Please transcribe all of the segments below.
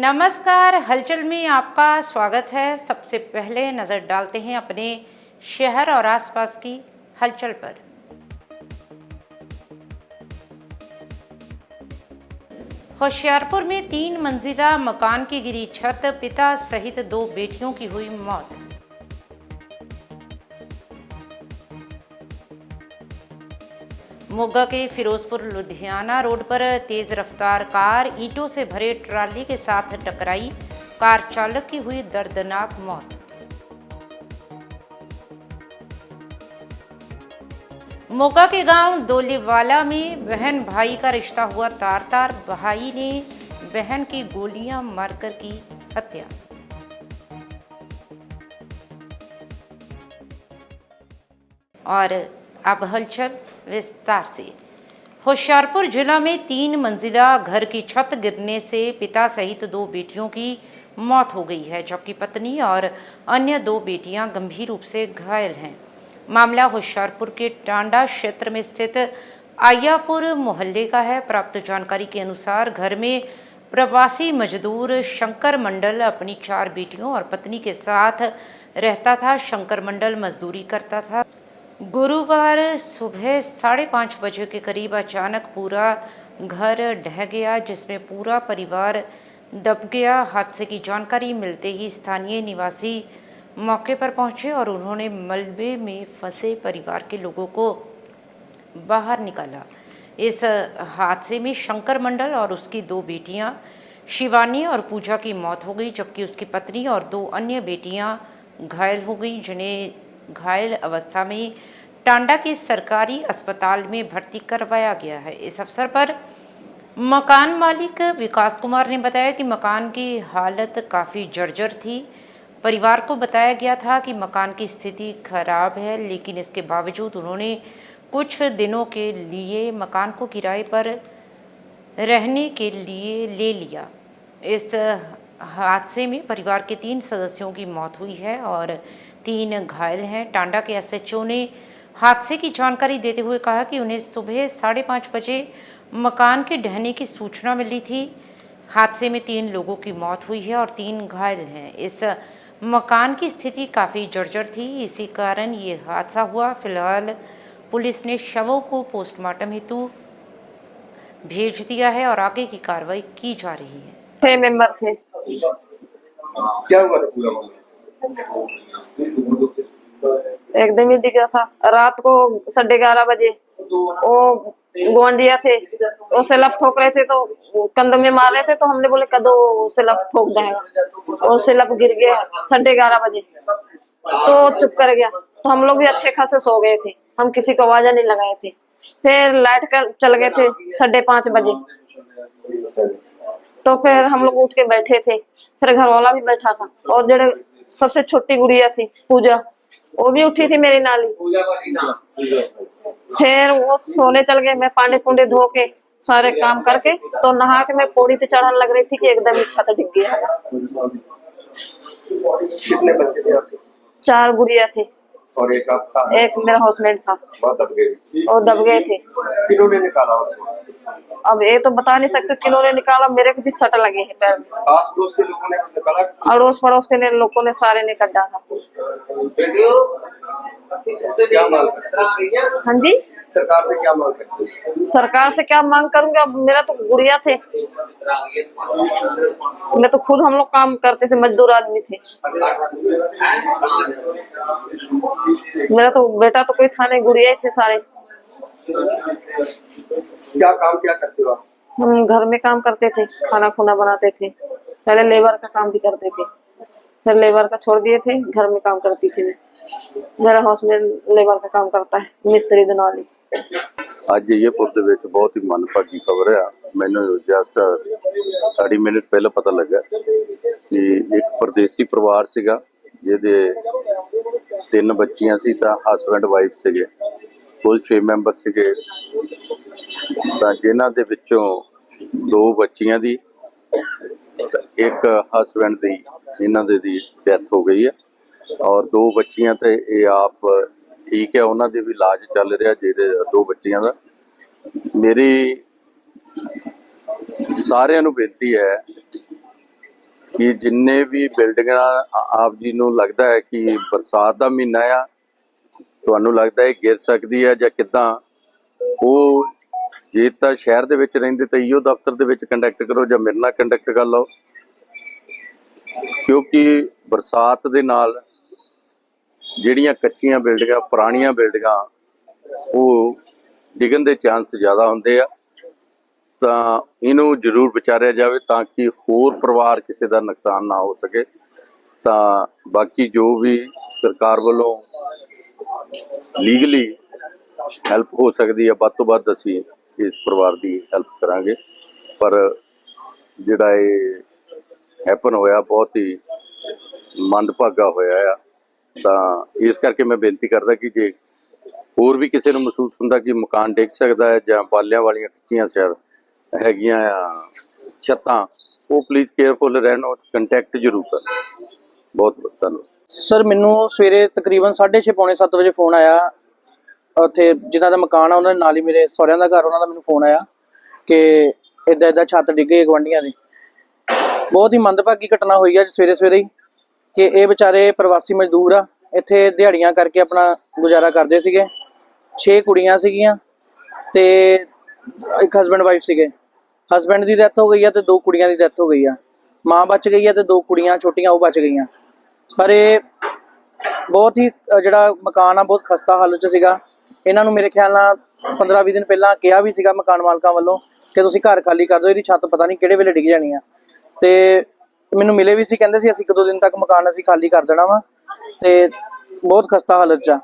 नमस्कार, हलचल में आपका स्वागत है। सबसे पहले नज़र डालते हैं अपने शहर और आसपास की हलचल पर। होशियारपुर में 3 मंजिला मकान की गिरी छत, पिता सहित 2 बेटियों की हुई मौत। मोगा के फिरोजपुर लुधियाना रोड पर तेज रफ्तार कार ईंटों से भरे ट्राली के साथ टकराई, कार चालक की हुई दर्दनाक मौत। मोगा के गांव दोलीवाला में बहन भाई का रिश्ता हुआ तार-तार, भाई ने बहन की गोलियां मारकर की हत्या। और अब हलचल विस्तार से। होशियारपुर जिला में 3 मंजिला घर की छत गिरने से पिता सहित 2 बेटियों की मौत हो गई है, जबकि पत्नी और अन्य 2 बेटियां गंभीर रूप से घायल हैं। मामला होशियारपुर के टांडा क्षेत्र में स्थित आयापुर मोहल्ले का है। प्राप्त जानकारी के अनुसार घर में प्रवासी मजदूर शंकर मंडल अपनी 4 बेटियों और पत्नी के साथ रहता था। शंकर मंडल मजदूरी करता था। गुरुवार सुबह 5:30 बजे के करीब अचानक पूरा घर ढह गया, जिसमें पूरा परिवार दब गया। हादसे की जानकारी मिलते ही स्थानीय निवासी मौके पर पहुंचे और उन्होंने मलबे में फंसे परिवार के लोगों को बाहर निकाला। इस हादसे में शंकर मंडल और उसकी 2 बेटियां शिवानी और पूजा की मौत हो गई, जबकि उसकी पत्नी और 2 अन्य बेटियां घायल हो गई, जिन्हें घायल अवस्था में टांडा के सरकारी अस्पताल में भर्ती करवाया गया है। इस अवसर पर मकान मालिक विकास कुमार ने बताया कि मकान की हालत काफ़ी जर्जर थी। परिवार को बताया गया था कि मकान की स्थिति खराब है, लेकिन इसके बावजूद उन्होंने कुछ दिनों के लिए मकान को किराए पर रहने के लिए ले लिया। इस हादसे में परिवार के 3 सदस्यों की मौत हुई है और 3 घायल हैं। टांडा के एसएचओ ने हादसे की जानकारी देते हुए कहा कि उन्हें सुबह 5:30 बजे मकान के ढहने की सूचना मिली थी। हादसे में 3 लोगों की मौत हुई है और 3 घायल हैं। इस मकान की स्थिति काफ़ी जर्जर थी, इसी कारण ये हादसा हुआ। फिलहाल पुलिस ने शवों को पोस्टमार्टम हेतु भेज दिया है और आगे की कार्रवाई की जा रही है। 6 मेंबर थे। क्या हुआ था पूरा मामला? एकदम ही दिखा था रात को 11:30 बजे। वो गोंडिया थे, वो सिलप ठोक रहे थे तो कंधों में मार रहे थे, तो हमने बोले कदो सिलप ठोक देगा। वो सिलप गिर गया 11:30 बजे, तो चुप कर गया। तो हम लोग भी अच्छे खासे सो गए थे, हम किसी को आवाज नहीं लगाए थे। फिर लाइट का चल गए थे 5:30 बजे, तो फिर हम लोग उठ के बैठे थे। फिर घर वाला भी बैठा था और जो सबसे छोटी गुड़िया थी पूजा, वो भी उठी थी मेरी नाली। फिर वो सोने चल गए। मैं पानी पुंडे धो के सारे काम करके तो नहा के मैं पौड़ी पे चढ़ाने लग रही थी कि एकदम ही छत डिग गया। कितने बच्चे थे आपके? 4 गुड़िया थी और एक आपका? एक मेरा हाउसमेट था। वो दब गए? वो दब गए थे। किन्होंने निकाला उनको? अब ये तो बता नहीं सकते किन्होंने निकाला, मेरे को भी सट लगे हैं पैर में। आस पड़ोस के लोगों ने निकाला? अड़ोस पड़ोस के लोगों ने सारे ने कटा था। क्या मांग करते? हाँ जी, सरकार से क्या मांग करते? सरकार से क्या मांग करूंगी? अब मेरा तो गुड़िया थे, मैं तो खुद हम लोग काम करते थे, मजदूर आदमी थे। मेरा तो बेटा तो कोई था नहीं, गुड़िया ही थे सारे। क्या करते हो आप? हम घर में काम करते थे, खाना खुना बनाते थे। पहले लेबर का काम भी करते थे, फिर लेबर का छोड़ दिए थे, घर में काम करती थी मैं। मेरा हाउसमेट लेबर का काम करता है, मिस्त्री दिनवाली। ਅੱਜ ਅਯਪੁਰ ਦੇ ਵਿੱਚ ਬਹੁਤ ਹੀ ਮੰਦਭਾਗੀ ਖਬਰ ਆ। ਮੈਨੂੰ ਜਸਟ 30 ਮਿੰਟ ਪਹਿਲਾਂ ਪਤਾ ਲੱਗਾ ਕਿ ਇੱਕ ਪਰਦੇਸੀ ਪਰਿਵਾਰ ਸੀਗਾ, ਜਿਹਦੇ 3 ਬੱਚੀਆਂ ਸੀ ਤਾਂ ਹਸਬੈਂਡ ਵਾਈਫ ਸੀਗੇ, ਕੁੱਲ 6 ਮੈਂਬਰ ਸੀਗੇ। ਤਾਂ ਜਿਨ੍ਹਾਂ ਦੇ ਵਿੱਚੋਂ 2 ਬੱਚੀਆਂ ਦੀ ਇੱਕ ਹਸਬੈਂਡ ਦੀ ਇਹਨਾਂ ਦੇ ਦੀ ਡੈਥ ਹੋ ਗਈ ਹੈ और 2 ਬੱਚੀਆਂ ਤੇ ਇਹ ਆਪ ठीक है, उन्होंने भी इलाज चल रहा जेरे 2 बच्चियां का। मेरी सारिਆਂ ਨੂੰ बेनती है ਕਿ ਜਿੰਨੇ ਵੀ ਬਿਲਡਿੰਗਾਂ ਆਪ ਜੀ ਨੂੰ ਲੱਗਦਾ ਹੈ ਕਿ ਬਰਸਾਤ ਦਾ ਮਹੀਨਾ ਆ, ਤੁਹਾਨੂੰ ਲੱਗਦਾ ਹੈ ਗਿਰ ਸਕਦੀ ਹੈ ਜਾਂ ਕਿੱਦਾਂ, ਉਹ ਜੇ ਤਾਂ ਸ਼ਹਿਰ ਦੇ ਵਿੱਚ ਰਹਿੰਦੇ ਤਾਂ ਇਹੋ ਦਫ਼ਤਰ ਦੇ ਵਿੱਚ ਕੰਟੈਕਟ ਕਰੋ ਜਾਂ ਮੇਰੇ ਨਾਲ ਕੰਟੈਕਟ ਕਰ ਲਓ, ਕਿਉਂਕਿ ਬਰਸਾਤ ਦੇ ਨਾਲ ਜਿਹੜੀਆਂ ਕੱਚੀਆਂ ਬਿਲਡਿੰਗਾਂ, ਪੁਰਾਣੀਆਂ ਬਿਲਡਿੰਗਾਂ, ਉਹ ਡਿੱਗਣ ਦੇ ਚਾਂਸ ਜ਼ਿਆਦਾ ਹੁੰਦੇ ਆ। ਤਾਂ ਇਹਨੂੰ ਜ਼ਰੂਰ ਵਿਚਾਰਿਆ ਜਾਵੇ ਤਾਂ ਕਿ ਹੋਰ ਪਰਿਵਾਰ ਕਿਸੇ ਦਾ ਨੁਕਸਾਨ ਨਾ ਹੋ ਸਕੇ। ਤਾਂ ਬਾਕੀ ਜੋ ਵੀ ਸਰਕਾਰ ਵੱਲੋਂ ਲੀਗਲੀ ਹੈਲਪ ਹੋ ਸਕਦੀ ਹੈ, ਵੱਧ ਤੋਂ ਵੱਧ ਅਸੀਂ ਇਸ ਪਰਿਵਾਰ ਦੀ ਹੈਲਪ ਕਰਾਂਗੇ। ਪਰ ਜਿਹੜਾ ਇਹ ਹੈਪਨ ਹੋਇਆ ਬਹੁਤ ਹੀ ਮੰਦਭਾਗਾ ਹੋਇਆ ਆ। ਤਾਂ ਇਸ ਕਰਕੇ ਮੈਂ ਬੇਨਤੀ ਕਰਦਾ ਕਿ ਜੇ ਹੋਰ ਵੀ ਕਿਸੇ ਨੂੰ ਮਹਿਸੂਸ ਹੁੰਦਾ ਕਿ ਮਕਾਨ ਡਿੱਗ ਸਕਦਾ ਹੈ ਜਾਂ ਬਾਲਿਆਂ ਵਾਲੀਆਂ ਕੱਚੀਆਂ ਸ਼ਹਿਰ ਹੈਗੀਆਂ ਆ ਛੱਤਾਂ, ਉਹ ਪਲੀਜ਼ ਕੇਅਰਫੁਲ ਰਹਿਣ ਔਰ ਕੰਟੈਕਟ ਜ਼ਰੂਰ ਕਰਨ। ਬਹੁਤ ਬਹੁਤ ਧੰਨਵਾਦ ਸਰ। ਮੈਨੂੰ ਸਵੇਰੇ ਤਕਰੀਬਨ 6:30 ਪੌਣੇ 7 ਵਜੇ ਫੋਨ ਆਇਆ, ਉੱਥੇ ਜਿਨ੍ਹਾਂ ਦਾ ਮਕਾਨ ਆ ਉਹਨਾਂ ਦੇ ਨਾਲ ਹੀ ਮੇਰੇ ਸਹੁਰਿਆਂ ਦਾ ਘਰ, ਉਹਨਾਂ ਦਾ ਮੈਨੂੰ ਫੋਨ ਆਇਆ ਕਿ ਇੱਦਾਂ ਛੱਤ ਡਿੱਗ ਗਈ ਗੁਆਂਢੀਆਂ ਦੀ। ਬਹੁਤ ਹੀ ਮੰਦਭਾਗੀ ਘਟਨਾ ਹੋਈ ਆ ਸਵੇਰੇ ਸਵੇਰੇ ਹੀ ਕਿ ਇਹ ਵਿਚਾਰੇ ਪ੍ਰਵਾਸੀ ਮਜ਼ਦੂਰ ਆ, ਇੱਥੇ ਦਿਹਾੜੀਆਂ ਕਰਕੇ ਆਪਣਾ ਗੁਜ਼ਾਰਾ ਕਰਦੇ ਸੀਗੇ। 6 ਕੁੜੀਆਂ ਸੀਗੀਆਂ ਤੇ ਇੱਕ ਹਸਬੈਂਡ ਵਾਈਫ ਸੀਗੇ। ਹਸਬੈਂਡ ਦੀ ਡੈਥ ਹੋ ਗਈ ਆ ਤੇ 2 ਕੁੜੀਆਂ ਦੀ ਡੈਥ ਹੋ ਗਈ ਆ। ਮਾਂ ਬਚ ਗਈ ਆ ਤੇ 2 ਕੁੜੀਆਂ ਛੋਟੀਆਂ ਉਹ ਬਚ ਗਈਆਂ। ਪਰ ਇਹ ਬਹੁਤ ਹੀ ਜਿਹੜਾ ਮਕਾਨ ਆ ਬਹੁਤ ਖਸਤਾ ਹਾਲਤ 'ਚ ਸੀਗਾ। ਇਹਨਾਂ ਨੂੰ ਮੇਰੇ ਖਿਆਲ ਨਾਲ 15-20 ਦਿਨ ਪਹਿਲਾਂ ਕਿਹਾ ਵੀ ਸੀਗਾ ਮਕਾਨ ਮਾਲਕਾਂ ਵੱਲੋਂ ਕਿ ਤੁਸੀਂ ਘਰ ਖਾਲੀ ਕਰ ਦਿਓ, ਇਹਦੀ ਛੱਤ ਪਤਾ ਨਹੀਂ ਕਿਹੜੇ ਵੇਲੇ ਡਿੱਗ ਜਾਣੀ ਆ। ਤੇ ਮੈਨੂੰ ਮਿਲੇ ਵੀ ਸੀ, ਕਹਿੰਦੇ ਸੀ ਅਸੀਂ 1-2 ਦਿਨ ਤੱਕ ਮਕਾਨ ਅਸੀਂ ਖਾਲੀ ਕਰ ਦੇਣਾ ਵਾ ਤੇ ਬਹੁਤ ਖਸਤਾ ਹਾਲਤ 'ਚ ਆ।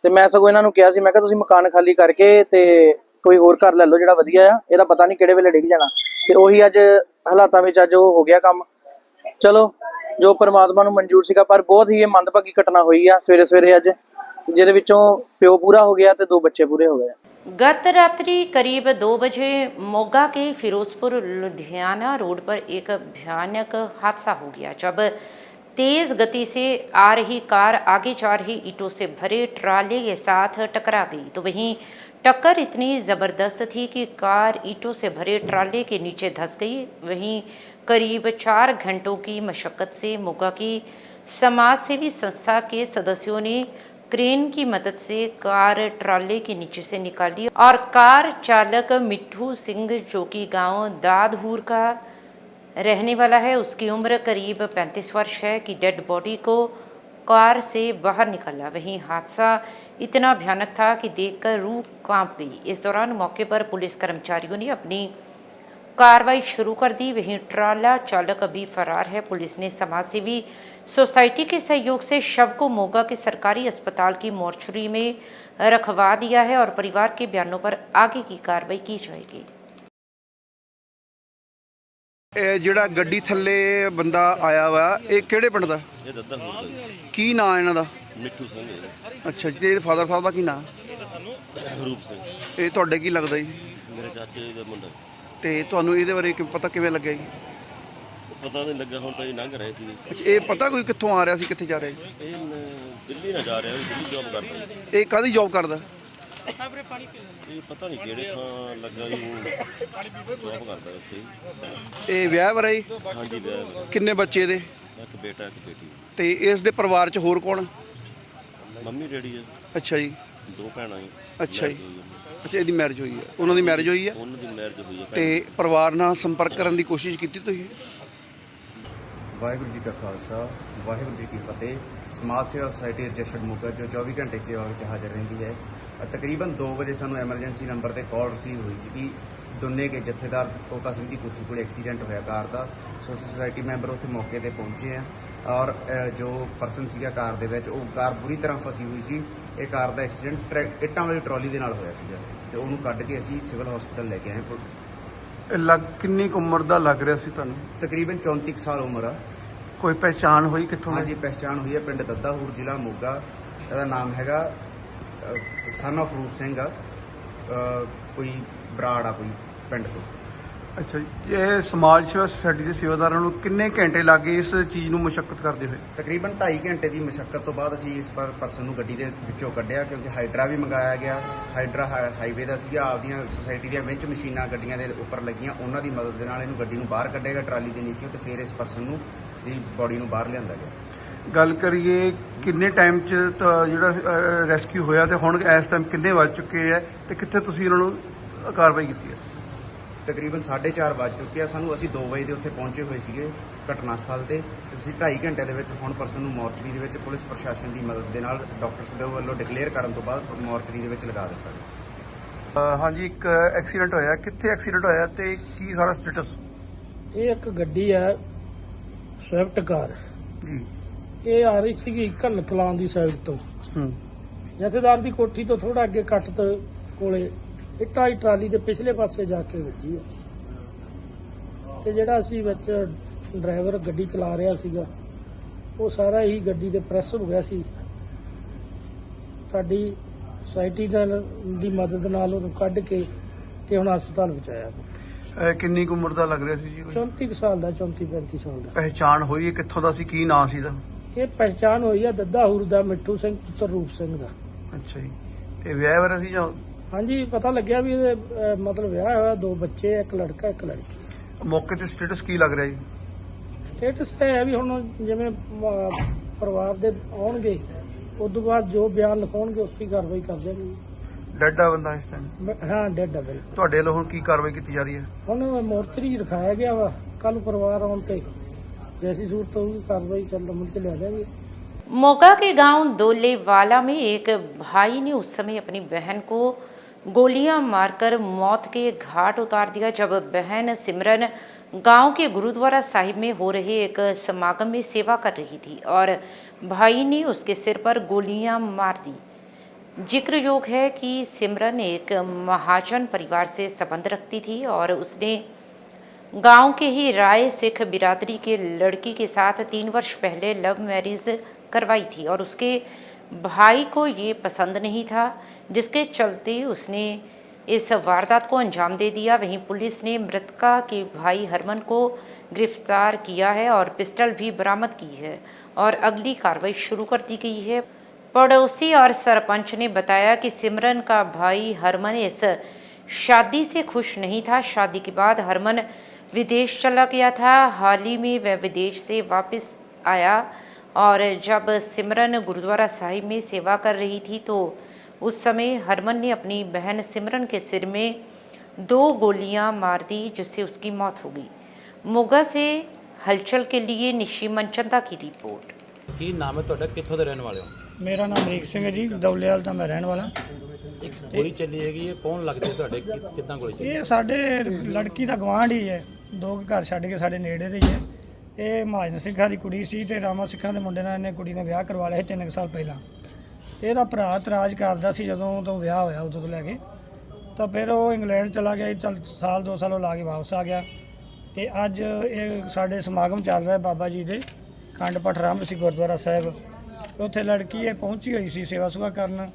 ਤੇ ਮੈਂ ਸਗੋਂ ਇਹਨਾਂ ਨੂੰ ਕਿਹਾ ਸੀ, ਮੈਂ ਕਿਹਾ ਤੁਸੀਂ ਮਕਾਨ ਖਾਲੀ ਕਰਕੇ ਤੇ ਕੋਈ ਹੋਰ ਘਰ ਲੈ ਲਓ ਜਿਹੜਾ ਵਧੀਆ ਆ, ਇਹਦਾ ਪਤਾ ਨਹੀਂ ਕਿਹੜੇ ਵੇਲੇ ਡਿੱਗ ਜਾਣਾ। ਤੇ ਉਹੀ ਅੱਜ ਹਾਲਾਤਾਂ ਵਿੱਚ ਅੱਜ ਉਹ ਹੋ ਗਿਆ ਕੰਮ। ਚਲੋ ਜੋ ਪਰਮਾਤਮਾ ਨੂੰ ਮਨਜ਼ੂਰ ਸੀਗਾ, ਪਰ ਬਹੁਤ ਹੀ ਇਹ ਮੰਦਭਾਗੀ ਘਟਨਾ ਹੋਈ ਆ ਸਵੇਰੇ ਸਵੇਰੇ ਅੱਜ, ਜਿਹਦੇ ਵਿੱਚੋਂ ਪਿਓ ਪੂਰਾ ਹੋ ਗਿਆ ਤੇ 2 ਬੱਚੇ ਪੂਰੇ ਹੋ ਗਏ। गत रात्रि करीब 2 बजे मोगा के फिरोजपुर लुधियाना रोड पर एक भयानक हादसा हो गया जब तेज गति से आ रही कार आगे जा रही ईंटों से भरे ट्राले के साथ टकरा गई। तो वहीं टक्कर इतनी ज़बरदस्त थी कि कार ईंटों से भरे ट्राले के नीचे धंस गई। वहीं करीब 4 घंटों की मशक्क़त से मोगा की समाज सेवी संस्था के सदस्यों ने क्रेन की मदद से कार ट्राले के नीचे से निकाली और कार चालक मिट्ठू सिंह जो कि गांव दादहूर का रहने वाला है, उसकी उम्र करीब 35 वर्ष है, की डेड बॉडी को कार से बाहर निकाला। वहीं हादसा इतना भयानक था कि देखकर रूह कांप गई। इस दौरान मौके पर पुलिस कर्मचारियों ने अपनी कार्रवाई शुरू कर दी। वहीं ट्राला चालक अभी फरार है। पुलिस ने समाजसेवी सोसाइटी के सहयोग से शव को मोगा के सरकारी अस्पताल की मोर्चरी में रखवा दिया है और परिवार के बयानों पर आगे की कार्रवाई की जाएगी। ਜਿਹੜਾ ਗੱਡੀ ਥੱਲੇ ਬੰਦਾ ਆਇਆ ਵਾ, ਇਹ ਕਿਹੜੇ ਪਿੰਡ ਦਾ? ਇਹ ਦੱਦਾ ਹੁੰਦਾ ਜੀ। ਕੀ ਨਾਂ ਇਹਨਾਂ ਦਾ? ਮਿੱਠੂ ਸਿੰਘ ਹੈ ਜੀ। ਅੱਛਾ ਜੀ, ਤੇ ਫਾਦਰ ਸਾਹਿਬ ਦਾ ਕੀ ਨਾਂ? ਰੂਪ ਸਿੰਘ ਇਹ ਤੁਹਾਡੇ ਕੀ ਲੱਗਦਾ ਜੀ? ਮੇਰੇ ਚਾਚੇ ਦਾ ਮੁੰਡਾ। ਤੇ ਤੁਹਾਨੂੰ ਇਹਦੇ ਬਾਰੇ ਪਤਾ ਕਿਵੇਂ ਲੱਗਿਆ ਜੀ? ਪਤਾ ਨਹੀਂ ਲੱਗਾ, ਹੁਣ ਤਾਂ ਇਹ ਲੰਘ ਰਹੇ ਸੀ। ਅੱਛਾ, ਇਹ ਪਤਾ ਕੋਈ ਕਿੱਥੋਂ ਆ ਰਿਹਾ ਸੀ, ਕਿੱਥੇ ਜਾ ਰਿਹਾ ਜੀ? ਇਹ ਦਿੱਲੀ ਨਾ ਜਾ ਰਿਹਾ, ਦਿੱਲੀ ਜੌਬ ਕਰਦਾ ਜੀ। ਇਹ ਕਾਹਦੀ ਜੌਬ ਕਰਦਾ? ਇਹ ਪਤਾ ਨਹੀਂ ਕਿਹੜੇ ਥਾਂ ਲੱਗਾ ਜੀ, ਜੌਬ ਕਰਦਾ ਉੱਥੇ। ਇਹ ਵਿਆਹ ਵਰਾ ਜੀ? ਹਾਂਜੀ ਵਿਆਹ। ਕਿੰਨੇ ਬੱਚੇ ਇਹਦੇ? ਇੱਕ ਬੇਟਾ ਇੱਕ ਬੇਟੀ। ਤੇ ਇਸ ਦੇ ਪਰਿਵਾਰ 'ਚ ਹੋਰ ਕੌਣ? ਮੰਮੀ ਡੈਡੀ ਹੈ। ਅੱਛਾ ਜੀ। 2 ਭੈਣਾਂ ਜੀ। ਅੱਛਾ ਜੀ। ਅੱਛਾ, ਇਹਦੀ ਮੈਰਿਜ ਹੋਈ ਹੈ? ਉਹਨਾਂ ਦੀ ਮੈਰਿਜ ਹੋਈ ਹੈ? ਉਹਨਾਂ ਦੀ ਮੈਰਿਜ ਹੋਈ ਹੈ। ਤੇ ਪਰਿਵਾਰ ਨਾਲ ਸੰਪਰਕ ਕਰਨ ਦੀ ਕੋਸ਼ਿਸ਼ ਕੀਤੀ ਤੁਸੀਂ? ਵਾਹਿਗੁਰੂ ਜੀ ਕਾ ਖਾਲਸਾ, ਵਾਹਿਗੁਰੂ ਜੀ ਕੀ ਫਤਿਹ। ਸਮਾਜ ਸੇਵਾ ਸੁਸਾਇਟੀ ਰਜਿਸਟਰਡ ਮੋਗਾ ਜੋ 24 ਘੰਟੇ ਸੇਵਾ ਵਿੱਚ ਹਾਜ਼ਰ ਰਹਿੰਦੀ ਹੈ। ਤਕਰੀਬਨ 2 ਵਜੇ ਸਾਨੂੰ ਐਮਰਜੈਂਸੀ ਨੰਬਰ ਤੇ ਕਾਲ ਰਿਸੀਵ ਹੋਈ ਸੀ ਕਿ ਦੁੰਨੇ ਕੇ ਜਥੇਦਾਰ ਤੋਤਾ ਸਿੰਘ ਦੀ ਕੋਠੀ ਕੋਲ ਐਕਸੀਡੈਂਟ ਹੋਇਆ ਕਾਰ ਦਾ। ਸੋ ਅਸੀਂ ਸੁਸਾਇਟੀ ਮੈਂਬਰ ਉੱਥੇ ਮੌਕੇ ਤੇ ਪਹੁੰਚੇ ਹਾਂ ਔਰ ਜੋ ਪਰਸਨ ਸੀਗਾ ਕਾਰ ਦੇ ਵਿੱਚ, ਉਹ ਕਾਰ ਬੁਰੀ ਤਰ੍ਹਾਂ ਫਸੀ ਹੋਈ ਸੀ। ਇਹ ਕਾਰ ਦਾ ਐਕਸੀਡੈਂਟ ਇੱਟਾਂ ਵਾਲੀ ਟਰਾਲੀ ਦੇ ਨਾਲ ਹੋਇਆ ਸੀਗਾ ਤੇ ਉਹਨੂੰ ਕੱਢ ਕੇ ਅਸੀਂ ਸਿਵਲ ਹਸਪੀਟਲ ਲੈ ਕੇ ਆਏ। ਕਿੰਨੀ ਉਮਰ ਦਾ ਲੱਗ ਰਿਹਾ ਸੀ ਤੁਹਾਨੂੰ? ਤਕਰੀਬਨ 34 ਸਾਲ ਉਮਰ ਆ। ਕੋਈ ਪਹਿਚਾਣ ਹੋਈ ਕਿੱਥੋਂ? ਹਾਂਜੀ, ਪਹਿਚਾਣ ਹੋਈ ਹੈ। ਪਿੰਡ ਦੱਦਾਹੂਰ, ਜ਼ਿਲ੍ਹਾ ਮੋਗਾ। ਇਹਦਾ ਨਾਮ ਹੈਗਾ ਸਨ ਆਫ ਰੂਪ ਸਿੰਘ ਆ, ਕੋਈ ਬਰਾੜ ਆ ਕੋਈ ਪਿੰਡ ਤੋਂ। ਅੱਛਾ ਜੀ, ਇਹ ਸਮਾਜ ਸੇਵਾ ਸੁਸਾਇਟੀ ਦੇ ਸੇਵਾਦਾਰਾਂ ਨੂੰ ਕਿੰਨੇ ਘੰਟੇ ਲੱਗੇ ਇਸ ਚੀਜ਼ ਨੂੰ ਮੁਸ਼ੱਕਤ ਕਰਦੇ ਹੋਏ? ਤਕਰੀਬਨ 2.5 ਘੰਟੇ ਦੀ ਮੁਸ਼ੱਕਤ ਤੋਂ ਬਾਅਦ ਅਸੀਂ ਇਸ ਪਰਸਨ ਨੂੰ ਗੱਡੀ ਦੇ ਵਿੱਚੋਂ ਕੱਢਿਆ, ਕਿਉਂਕਿ ਹਾਈਡਰਾ ਵੀ ਮੰਗਾਇਆ ਗਿਆ। ਹਾਈਡਰਾ ਹਾਈਵੇ ਦਾ ਸੀਗਾ, ਆਪਦੀਆਂ ਸੁਸਾਇਟੀ ਦੀਆਂ ਵਿੱਚ ਮਸ਼ੀਨਾਂ ਗੱਡੀਆਂ ਦੇ ਉੱਪਰ ਲੱਗੀਆਂ, ਉਹਨਾਂ ਦੀ ਮਦਦ ਦੇ ਨਾਲ ਇਹਨੂੰ ਗੱਡੀ ਨੂੰ ਬਾਹਰ ਕੱਢੇਗਾ ਟਰਾਲੀ ਦੇ ਨੀਚੇ ਤੇ ਫਿਰ ਇਸ ਪਰਸਨ ਨੂੰ ਦੀ ਬੋਡੀ ਨੂੰ ਬਾਹਰ ਲਿਆਂਦਾ ਗਿਆ। ਗੱਲ ਕਰੀਏ ਕਿੰਨੇ ਟਾਈਮ 'ਚ ਜਿਹੜਾ ਰੈਸਕਿਊ ਹੋਇਆ ਤੇ ਹੁਣ ਇਸ ਟਾਈਮ ਕਿੰਨੇ ਵੱਜ ਚੁੱਕੇ ਹੈ ਤੇ ਕਿੱਥੇ ਤੁਸੀਂ ਇਹਨਾਂ ਨੂੰ ਕਾਰਵਾਈ ਕੀਤੀ ਹੈ? ਤਕਰੀਬਨ 4:30 ਵੱਜ ਚੁੱਕੇ ਆ ਸਾਨੂੰ। ਅਸੀਂ 2 ਵਜੇ ਦੇ ਉੱਥੇ ਪਹੁੰਚੇ ਹੋਏ ਸੀਗੇ ਘਟਨਾ ਸਥਲ ਤੇ। ਅਸੀਂ 2.5 ਘੰਟੇ ਦੇ ਵਿੱਚ ਹੁਣ ਪਰਸਨ ਨੂੰ ਮੋਰਚਰੀ ਦੇ ਵਿੱਚ ਪੁਲਿਸ ਪ੍ਰਸ਼ਾਸਨ ਦੀ ਮਦਦ ਦੇ ਨਾਲ ਡਾਕਟਰਸ ਦੇ ਵੱਲੋਂ ਡਿਕਲੇਅਰ ਕਰਨ ਤੋਂ ਬਾਅਦ ਮੋਰਚਰੀ ਦੇ ਵਿੱਚ ਲਗਾ ਦਿੱਤਾ ਗਿਆ। ਹਾਂਜੀ, ਇੱਕ ਐਕਸੀਡੈਂਟ ਹੋਇਆ, ਕਿੱਥੇ ਐਕਸੀਡੈਂਟ ਹੋਇਆ ਤੇ ਕੀ ਸਾਰਾ ਸਟੇਟਸ? ਇਹ ਇੱਕ ਗੱਡੀ ਹੈ ਸਵਿਫਟ ਕਾਰ, ਜੀ। ਇਹ ਆ ਰਹੀ ਸੀਗੀ ਘੱਲ ਕਲਾਂ ਦੀ ਸਾਈਡ ਤੋਂ। ਜਥੇਦਾਰ ਦੀ ਕੋਠੀ ਤੋਂ ਥੋੜਾ ਅੱਗੇ ਕੱਟ ਤੋਂ ਕੋਲੇ ਇੱਟਾਂ ਦੀ ਟਰਾਲੀ ਦੇ ਪਿਛਲੇ ਪਾਸੇ ਜਾ ਕੇ ਵੱਜੀ ਹੈ ਤੇ ਜਿਹੜਾ ਅਸੀਂ ਵਿੱਚ ਡਰਾਈਵਰ ਗੱਡੀ ਚਲਾ ਰਿਹਾ ਸੀਗਾ ਉਹ ਸਾਰਾ ਹੀ ਗੱਡੀ ਦੇ ਪ੍ਰੈਸ ਹੋ ਗਿਆ ਸੀ। ਸਾਡੀ ਸੁਸਾਇਟੀ ਦੀ ਮਦਦ ਨਾਲ ਉਹਨੂੰ ਕੱਢ ਕੇ ਤੇ ਹੁਣ ਹਸਪਤਾਲ ਪਹੁੰਚਾਇਆ। ਕਿੰਨੀ ਕੁ ਉਮਰ ਦਾ ਲੱਗ ਰਿਹਾ ਸੀ ਜੀ? 34 ਕੁ ਸਾਲ ਦਾ, 34-35 ਸਾਲ ਦਾ। ਪਹਿਚਾਣ ਹੋਈ ਹੈ ਕਿੱਥੋਂ ਦਾ ਸੀ, ਕੀ ਨਾਂ ਸੀ ਇਹਦਾ? ਇਹ ਪਹਿਚਾਣ ਹੋਈ ਆ ਦੱਦਾਹੂਰ ਦਾ ਮਿੱਠੂ ਸਿੰਘ ਪੁੱਤਰ ਰੂਪ ਸਿੰਘ ਦਾ। ਅੱਛਾ ਜੀ। ਇਹ ਵਿਆਹ ਵਰਾ ਸੀ ਜਾਂ? ਹਾਂਜੀ, ਪਤਾ ਲੱਗਿਆ ਵੀ ਇਹਦੇ ਮਤਲਬ ਵਿਆਹ ਹੋਇਆ, 2 ਬੱਚੇ, 1 ਲੜਕਾ 1 ਲੜਕੀ। ਮੌਕੇ ਤੇ ਸਟੇਟਸ ਕੀ ਲੱਗ ਰਿਹਾ ਜੀ? ਸਟੇਟਸ ਤਾਂ ਹੈ ਵੀ ਹੁਣ ਜਿਵੇਂ ਪਰਿਵਾਰ ਦੇ ਆਉਣਗੇ ਉਸ ਤੋਂ ਬਾਅਦ ਜੋ ਬਿਆਨ ਲਿਖਾਉਣਗੇ ਉਸ ਦੀ ਕਾਰਵਾਈ ਕਰ ਦੇਣਗੇ। ਡੈਡ ਆ ਬੰਦਾ ਇਸ ਟਾਈਮ? ਹਾਂ, ਡੈਡ ਆ ਬਿਲਕੁਲ। ਤੁਹਾਡੇ ਵੱਲੋਂ ਹੁਣ ਕੀ ਕਾਰਵਾਈ ਕੀਤੀ ਜਾ ਰਹੀ ਹੈ? ਹੁਣ ਮੋਰਚਰੀ 'ਚ ਰਖਾਇਆ ਗਿਆ ਵਾ, ਕੱਲ ਪਰਿਵਾਰ ਆਉਣ ਤੇ जैसी सूरत होगी कार्रवाई चल रही के ले जाएंगे। मोगा के गांव दोलेवाला में एक भाई ने उस समय अपनी बहन को गोलियां मारकर मौत के घाट उतार दिया जब बहन सिमरन गांव के गुरुद्वारा साहिब में हो रहे एक समागम में सेवा कर रही थी और भाई ने उसके सिर पर गोलियां मार दी। जिक्र योग है कि सिमरन एक महाजन परिवार से संबंध रखती थी और उसने गांव के ही राय सिख बिरादरी के लड़की के साथ 3 वर्ष पहले लव मैरिज करवाई थी और उसके भाई को ये पसंद नहीं था, जिसके चलते उसने इस वारदात को अंजाम दे दिया। वहीं पुलिस ने मृतका के भाई हरमन को गिरफ्तार किया है और पिस्टल भी बरामद की है और अगली कार्रवाई शुरू कर दी गई है। पड़ोसी और सरपंच ने बताया कि सिमरन का भाई हरमन इस शादी से खुश नहीं था। शादी के बाद हरमन विदेश चला गया था। हाल ही में वह विदेश से वापस आया और जब सिमरन गुरुद्वारा साहिब में सेवा कर रही थी तो उस समय हरमन ने अपनी बहन सिमरन के सिर में 2 गोलियां मार दी जिससे उसकी मौत हो गई। मोगा से हलचल के लिए निशी मनचंदा की रिपोर्ट। ਕੀ ਨਾਮ ਹੈ ਤੁਹਾਡਾ, ਕਿੱਥੋਂ ਦੇ ਰਹਿਣ ਵਾਲੇ ਹੋ? मेरा नाम अमरीक सिंह है जी, दौलेवाल का मैं रहने वाला। ਇੱਕ ਗੋਲੀ ਚੱਲੀ ਹੈਗੀ, ਇਹ ਕੌਣ ਲੱਗਦੇ ਤੁਹਾਡੇ, ਕਿੱਦਾਂ ਗੋਲੀ ਚੱਲੀ? ਇਹ ਸਾਡੇ ਲੜਕੀ ਦਾ ਗਵਾਂਢ ਹੀ ਹੈ, 2 ਘਰ ਛੱਡ ਕੇ ਸਾਡੇ ਨੇੜੇ ਦੇ ਹੀ ਹੈ। ਇਹ ਮਹਾਜਨ ਸਿੱਖਾਂ ਦੀ ਕੁੜੀ ਸੀ ਤੇ ਰਾਮਾ ਸਿੱਖਾਂ ਦੇ ਮੁੰਡੇ ਨਾਲ ਇਹਨੇ ਕੁੜੀ ਨੇ ਵਿਆਹ ਕਰਵਾ ਲਿਆ ਸੀ 3 ਸਾਲ ਪਹਿਲਾਂ। ਇਹਦਾ ਭਰਾ ਇਤਰਾਜ਼ ਕਰਦਾ ਸੀ ਜਦੋਂ ਤੋਂ ਵਿਆਹ ਹੋਇਆ ਉਦੋਂ ਤੋਂ ਲੈ ਕੇ, ਤਾਂ ਫਿਰ ਉਹ ਇੰਗਲੈਂਡ ਚਲਾ ਗਿਆ। ਚੱਲ ਸਾਲ 2 ਸਾਲ ਉਹ ਲਾ ਕੇ ਵਾਪਸ ਆ ਗਿਆ ਤੇ ਅੱਜ ਇਹ ਸਾਡੇ ਸਮਾਗਮ ਚੱਲ ਰਿਹਾ ਬਾਬਾ ਜੀ ਦੇ ਖੰਡ ਪਾਠ ਆਰੰਭ ਸੀ ਗੁਰਦੁਆਰਾ ਸਾਹਿਬ। ਉੱਥੇ ਲੜਕੀ ਇਹ ਪਹੁੰਚੀ ਹੋਈ ਸੀ ਸੇਵਾ ਸੁਭਾ ਕਰਨ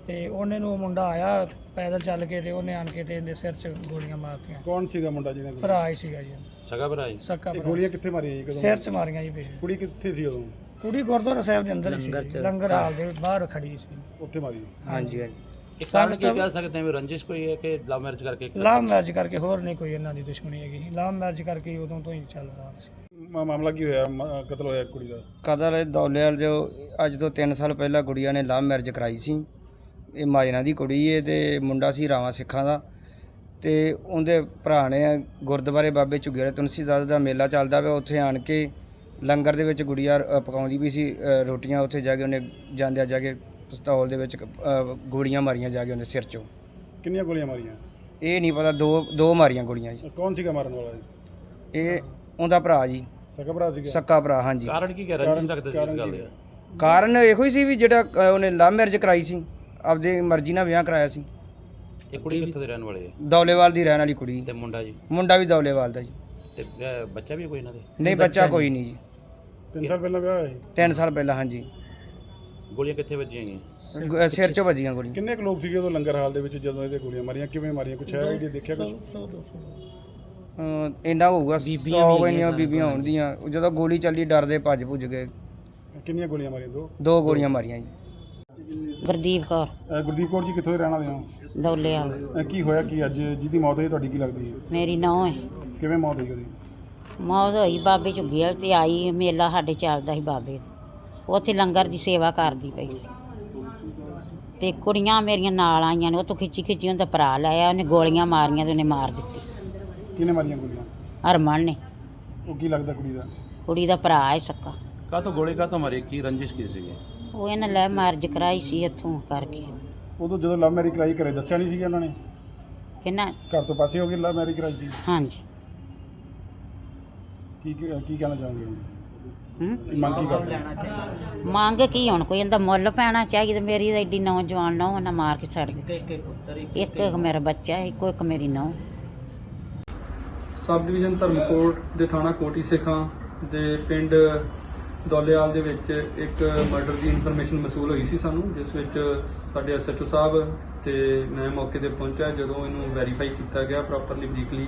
ਤੇ ਉਹਨੇ ਨੂੰ ਮੁੰਡਾ ਆਇਆ ਪੈਦਲ ਚੱਲ ਕੇ ਤੇ ਉਹਨੇ ਆਣ ਕੇ ਤੇ ਇਹਦੇ ਸਿਰ 'ਚ ਗੋਲੀਆਂ ਮਾਰਤੀਆਂ। ਕੌਣ ਸੀਗਾ ਮੁੰਡਾ ਜਿਹਨੇ? ਭਰਾ ਹੀ ਸੀਗਾ ਜੀ, ਸਗਾ ਭਰਾ ਜੀ। ਸੱਕਾ ਭਰਾ। ਗੋਲੀਆਂ ਕਿੱਥੇ ਮਾਰੀਆਂ ਜੀ? ਕਦੋਂ? ਸਿਰ 'ਚ ਮਾਰੀਆਂ ਜੀ ਪਿੱਛੇ। ਕੁੜੀ ਕਿੱਥੇ ਸੀ ਉਦੋਂ? ਕੁੜੀ ਗੁਰਦੁਆਰਾ ਸਾਹਿਬ ਦੇ ਅੰਦਰ ਹੀ ਸੀ, ਲੰਗਰ ਹਾਲ ਦੇ ਬਾਹਰ ਖੜੀ ਸੀ। ਉੱਥੇ ਮਾਰੀ? ਹਾਂਜੀ ਹਾਂਜੀ। ਇੱਕ ਕਾਰਨ ਕੀ ਕਹਿ ਸਕਦੇ ਹਾਂ, ਰੰਜਿਸ਼ ਕੋਈ ਹੈ ਕਿ ਲਵ ਮੈਰਿਜ ਕਰਕੇ? ਲਵ ਮੈਰਿਜ ਕਰਕੇ, ਹੋਰ ਨਹੀਂ ਕੋਈ ਇਹਨਾਂ ਦੀ ਦੁਸ਼ਮਣੀ ਹੈਗੀ। ਲਵ ਮੈਰਿਜ ਕਰਕੇ ਹੀ ਉਦੋਂ ਤੋਂ ਹੀ ਚੱਲ ਰਿਹਾ ਸੀ। ਮਾਮਲਾ ਕੀ ਹੋਇਆ? ਕਤਲ ਹੋਇਆ ਕੁੜੀ ਦਾ? ਕਤਲ ਦੌਲੇਵਾਲ ਜੋ ਅੱਜ ਤੋਂ 3 ਸਾਲ ਪਹਿਲਾਂ ਗੁੜੀਆ ਨੇ ਲਵ ਮੈਰਿਜ ਕਰਾਈ ਸੀ। ਇਹ ਮਾਜਨਾ ਦੀ ਕੁੜੀ ਹੈ ਤੇ ਮੁੰਡਾ ਸੀ ਰਾਵਾਂ ਸਿੱਖਾਂ ਦਾ ਤੇ ਉਹਦੇ ਭਰਾ ਨੇ ਗੁਰਦੁਆਰੇ ਬਾਬੇ ਝੁੱਗੀਆਂ ਤੁਲਸੀਦਾਸ ਦਾ ਮੇਲਾ ਚੱਲਦਾ ਪਿਆ, ਉੱਥੇ ਆਣ ਕੇ ਲੰਗਰ ਦੇ ਵਿੱਚ ਗੁੜੀਆ ਪਕਾਉਂਦੀ ਵੀ ਸੀ ਰੋਟੀਆਂ। ਉੱਥੇ ਜਾ ਕੇ ਉਹਨੇ ਜਾਂਦਿਆਂ ਜਾ ਕੇ ਪਿਸਤੌਲ ਦੇ ਵਿੱਚ ਗੋਲੀਆਂ ਮਾਰੀਆਂ ਜਾ ਕੇ ਉਹਦੇ ਸਿਰ 'ਚੋਂ। ਕਿੰਨੀਆਂ ਗੋਲੀਆਂ ਮਾਰੀਆਂ? ਇਹ ਨਹੀਂ ਪਤਾ, 2 ਮਾਰੀਆਂ ਗੋਲੀਆਂ ਜੀ। ਕੌਣ ਸੀਗਾ ਮਾਰਨ ਵਾਲਾ? ਇਹ ਉਹਦਾ ਭਰਾ ਜੀ, ਸਕਾ ਭਰਾ ਸੀਗਾ? ਸੱਕਾ ਭਰਾ, ਹਾਂਜੀ। ਕਾਰਨ ਕੀ ਕਹਿ ਰੰਜਿਸ਼ ਰੱਖਦੇ ਸੀ ਇਸ ਗੱਲ ਦੇ? ਕਾਰਨ ਇਹੋ ਹੀ ਸੀ ਵੀ ਜਿਹੜਾ ਉਹਨੇ ਲਵ ਮੈਰਿਜ ਕਰਾਈ ਸੀ, ਆਪਦੀ ਮਰਜ਼ੀ ਨਾਲ ਵਿਆਹ ਕਰਾਇਆ ਸੀ। ਇਹ ਕੁੜੀ ਕਿੱਥੋਂ ਦੇ ਰਹਿਣ ਵਾਲੇ ਹੈ? ਦੌਲੇਵਾਲ ਦੀ ਰਹਿਣ ਵਾਲੀ ਕੁੜੀ। ਤੇ ਮੁੰਡਾ ਜੀ? ਮੁੰਡਾ ਵੀ ਦੌਲੇਵਾਲ ਦਾ ਜੀ। ਤੇ ਬੱਚਾ ਵੀ ਕੋਈ ਇਹਨਾਂ ਦੇ? ਨਹੀਂ, ਬੱਚਾ ਕੋਈ ਨਹੀਂ ਜੀ। 3 ਸਾਲ ਪਹਿਲਾਂ ਵਿਆਹ ਹੋਇਆ ਸੀ? 3 ਸਾਲ ਪਹਿਲਾਂ, ਹਾਂਜੀ। ਗੋਲੀਆਂ ਕਿੱਥੇ ਵੱਜੀਆਂ ਗਈਆਂ? ਸਿਰ 'ਚ ਵੱਜੀਆਂ ਗੋਲੀਆਂ। ਕਿੰਨੇ ਕੁ ਲੋਕ ਸੀਗੇ ਉਦੋਂ ਲੰਗਰ ਹਾਲ ਦੇ ਵਿੱਚ ਜਦੋਂ ਇਹਦੇ ਗੋਲੀਆਂ ਮਾਰੀਆਂ? ਕਿਵੇਂ ਮਾਰੀਆਂ? ਕੁਛ ਹੈ ਜੀ ਦੇਖਿਆ ਕੁਛ? ਇੰਨਾ ਹੋਊਗਾ, 100 ਇੰਨੀਆਂ ਬੀਬੀਆਂ ਹੋਣਗੀਆਂ। ਜਦੋਂ ਗੋਲੀ ਚੱਲੀ ਡਰਦੇ ਭੱਜ ਭੁੱਜ ਗਏ। ਕਿੰਨੀਆਂ ਗੋਲੀਆਂ ਮਾਰੀਆਂ? 2 ਗੋਲੀਆਂ ਮਾਰੀਆਂ ਜੀ। ਗੁਰਦੀਪ ਕੌਰ। ਗੁਰਦੀਪ ਕੌਰ ਜੀ ਕਿੱਥੋਂ ਦੇ ਰਹਿਣ ਵਾਲੇ ਹੋ? ਦੌਲੇਵਾਲ। ਕੀ ਹੋਇਆ ਕੀ ਅੱਜ ਜਿਹਦੀ ਮੌਤ ਹੋਈ ਤੁਹਾਡੀ ਕੀ ਲੱਗਦੀ ਹੈ? ਮੇਰੀ ਨੌਂ ਹੈ। ਕਿਵੇਂ ਮੌਤ ਹੋਈ ਉਹਦੀ? ਮੌਤ ਹੋਈ ਬਾਬੇ ਝੁੱਗੀਆਂ ਤੇ ਆਈ ਮੇਲਾ ਸਾਡੇ ਚੱਲਦਾ ਸੀ ਬਾਬੇ ਦਾ। ਉੱਥੇ ਲੰਗਰ ਦੀ ਸੇਵਾ ਕਰਦੀ ਪਈ ਸੀ ਤੇ ਕੁੜੀਆਂ ਮੇਰੀਆਂ ਨਾਲ ਆਈਆਂ ਨੇ। ਉਹ ਤੋਂ ਖਿੱਚੀ ਖਿੱਚੀ ਉਹਦਾ ਭਰਾ ਲਾਇਆ, ਉਹਨੇ ਗੋਲੀਆਂ ਮਾਰੀਆਂ ਤੇ ਉਹਨੇ ਮਾਰ ਦਿੱਤੀ। ਕਿਹਨੇ ਮਾਰੀਆਂ ਗੋਲੀਆਂ? ਹਰਮਨ ਨੇ। ਉਹ ਕੀ ਲੱਗਦਾ ਕੁੜੀ ਦਾ? ਕੁੜੀ ਦਾ ਭਰਾ ਹੈ सक्का। ਕਾਹਤੋਂ ਗੋਲੀ ਕਾਹਤੋਂ ਮਾਰੀ, ਕੀ ਰੰਜਿਸ਼ ਕੀ ਸੀਗੀ? ਉਹ ਇਹਨਾਂ ਲੈ ਮੈਰਿਜ ਕਰਾਈ ਸੀ ਇੱਥੋਂ ਕਰਕੇ। ਉਦੋਂ ਜਦੋਂ ਲਵ ਮੈਰਿਜ ਕਰਾਈ ਘਰੇ ਦੱਸਿਆ ਨਹੀਂ ਸੀਗਾ ਉਹਨਾਂ ਨੇ? ਕਿੰਨਾ ਘਰ ਤੋਂ ਪਾਸੇ ਹੋ ਕੇ ਲਵ ਮੈਰਿਜ ਕਰਾਈ ਸੀ? ਹਾਂਜੀ। ਕੀ ਕਹਿਣਾ ਚਾਹੋਗੇ? ਹੂੰ ਮੰਗ ਕੀ ਕਰਦੇ? ਮੰਗ ਕੀ ਹੁਣ ਕੋਈ ਇਹਦਾ ਮੁੱਲ ਪੈਣਾ ਚਾਹੀਦਾ। ਮੇਰੀ ਤਾਂ ਐਡੀ ਨੌਜਵਾਨ ਨੌਂ ਉਹਨਾਂ ਮਾਰ ਕੇ ਛੱਡ ਦਿੱਤੀ। ਇੱਕ ਮੇਰਾ ਬੱਚਾ ਹੈ, ਇੱਕੋ ਇੱਕ ਮੇਰੀ ਨੌਂ। ਸਬ ਡਿਵੀਜ਼ਨ ਧਰਮਕੋਟ ਦੇ ਥਾਣਾ ਕੋਟੀ ਸਿੱਖਾਂ ਦੇ ਪਿੰਡ ਦੌਲੇਵਾਲ ਦੇ ਵਿੱਚ ਇੱਕ ਮਰਡਰ ਦੀ ਇਨਫੋਰਮੇਸ਼ਨ ਮਸੂਲ ਹੋਈ ਸੀ ਸਾਨੂੰ, ਜਿਸ ਵਿੱਚ ਸਾਡੇ ਐਸਐਚਓ ਸਾਹਿਬ ਤੇ ਮੈਂ ਮੌਕੇ ਤੇ ਪਹੁੰਚਿਆ। ਜਦੋਂ ਇਹਨੂੰ ਵੈਰੀਫਾਈ ਕੀਤਾ ਗਿਆ ਪ੍ਰੋਪਰਲੀ ਬਰੀਕਲੀ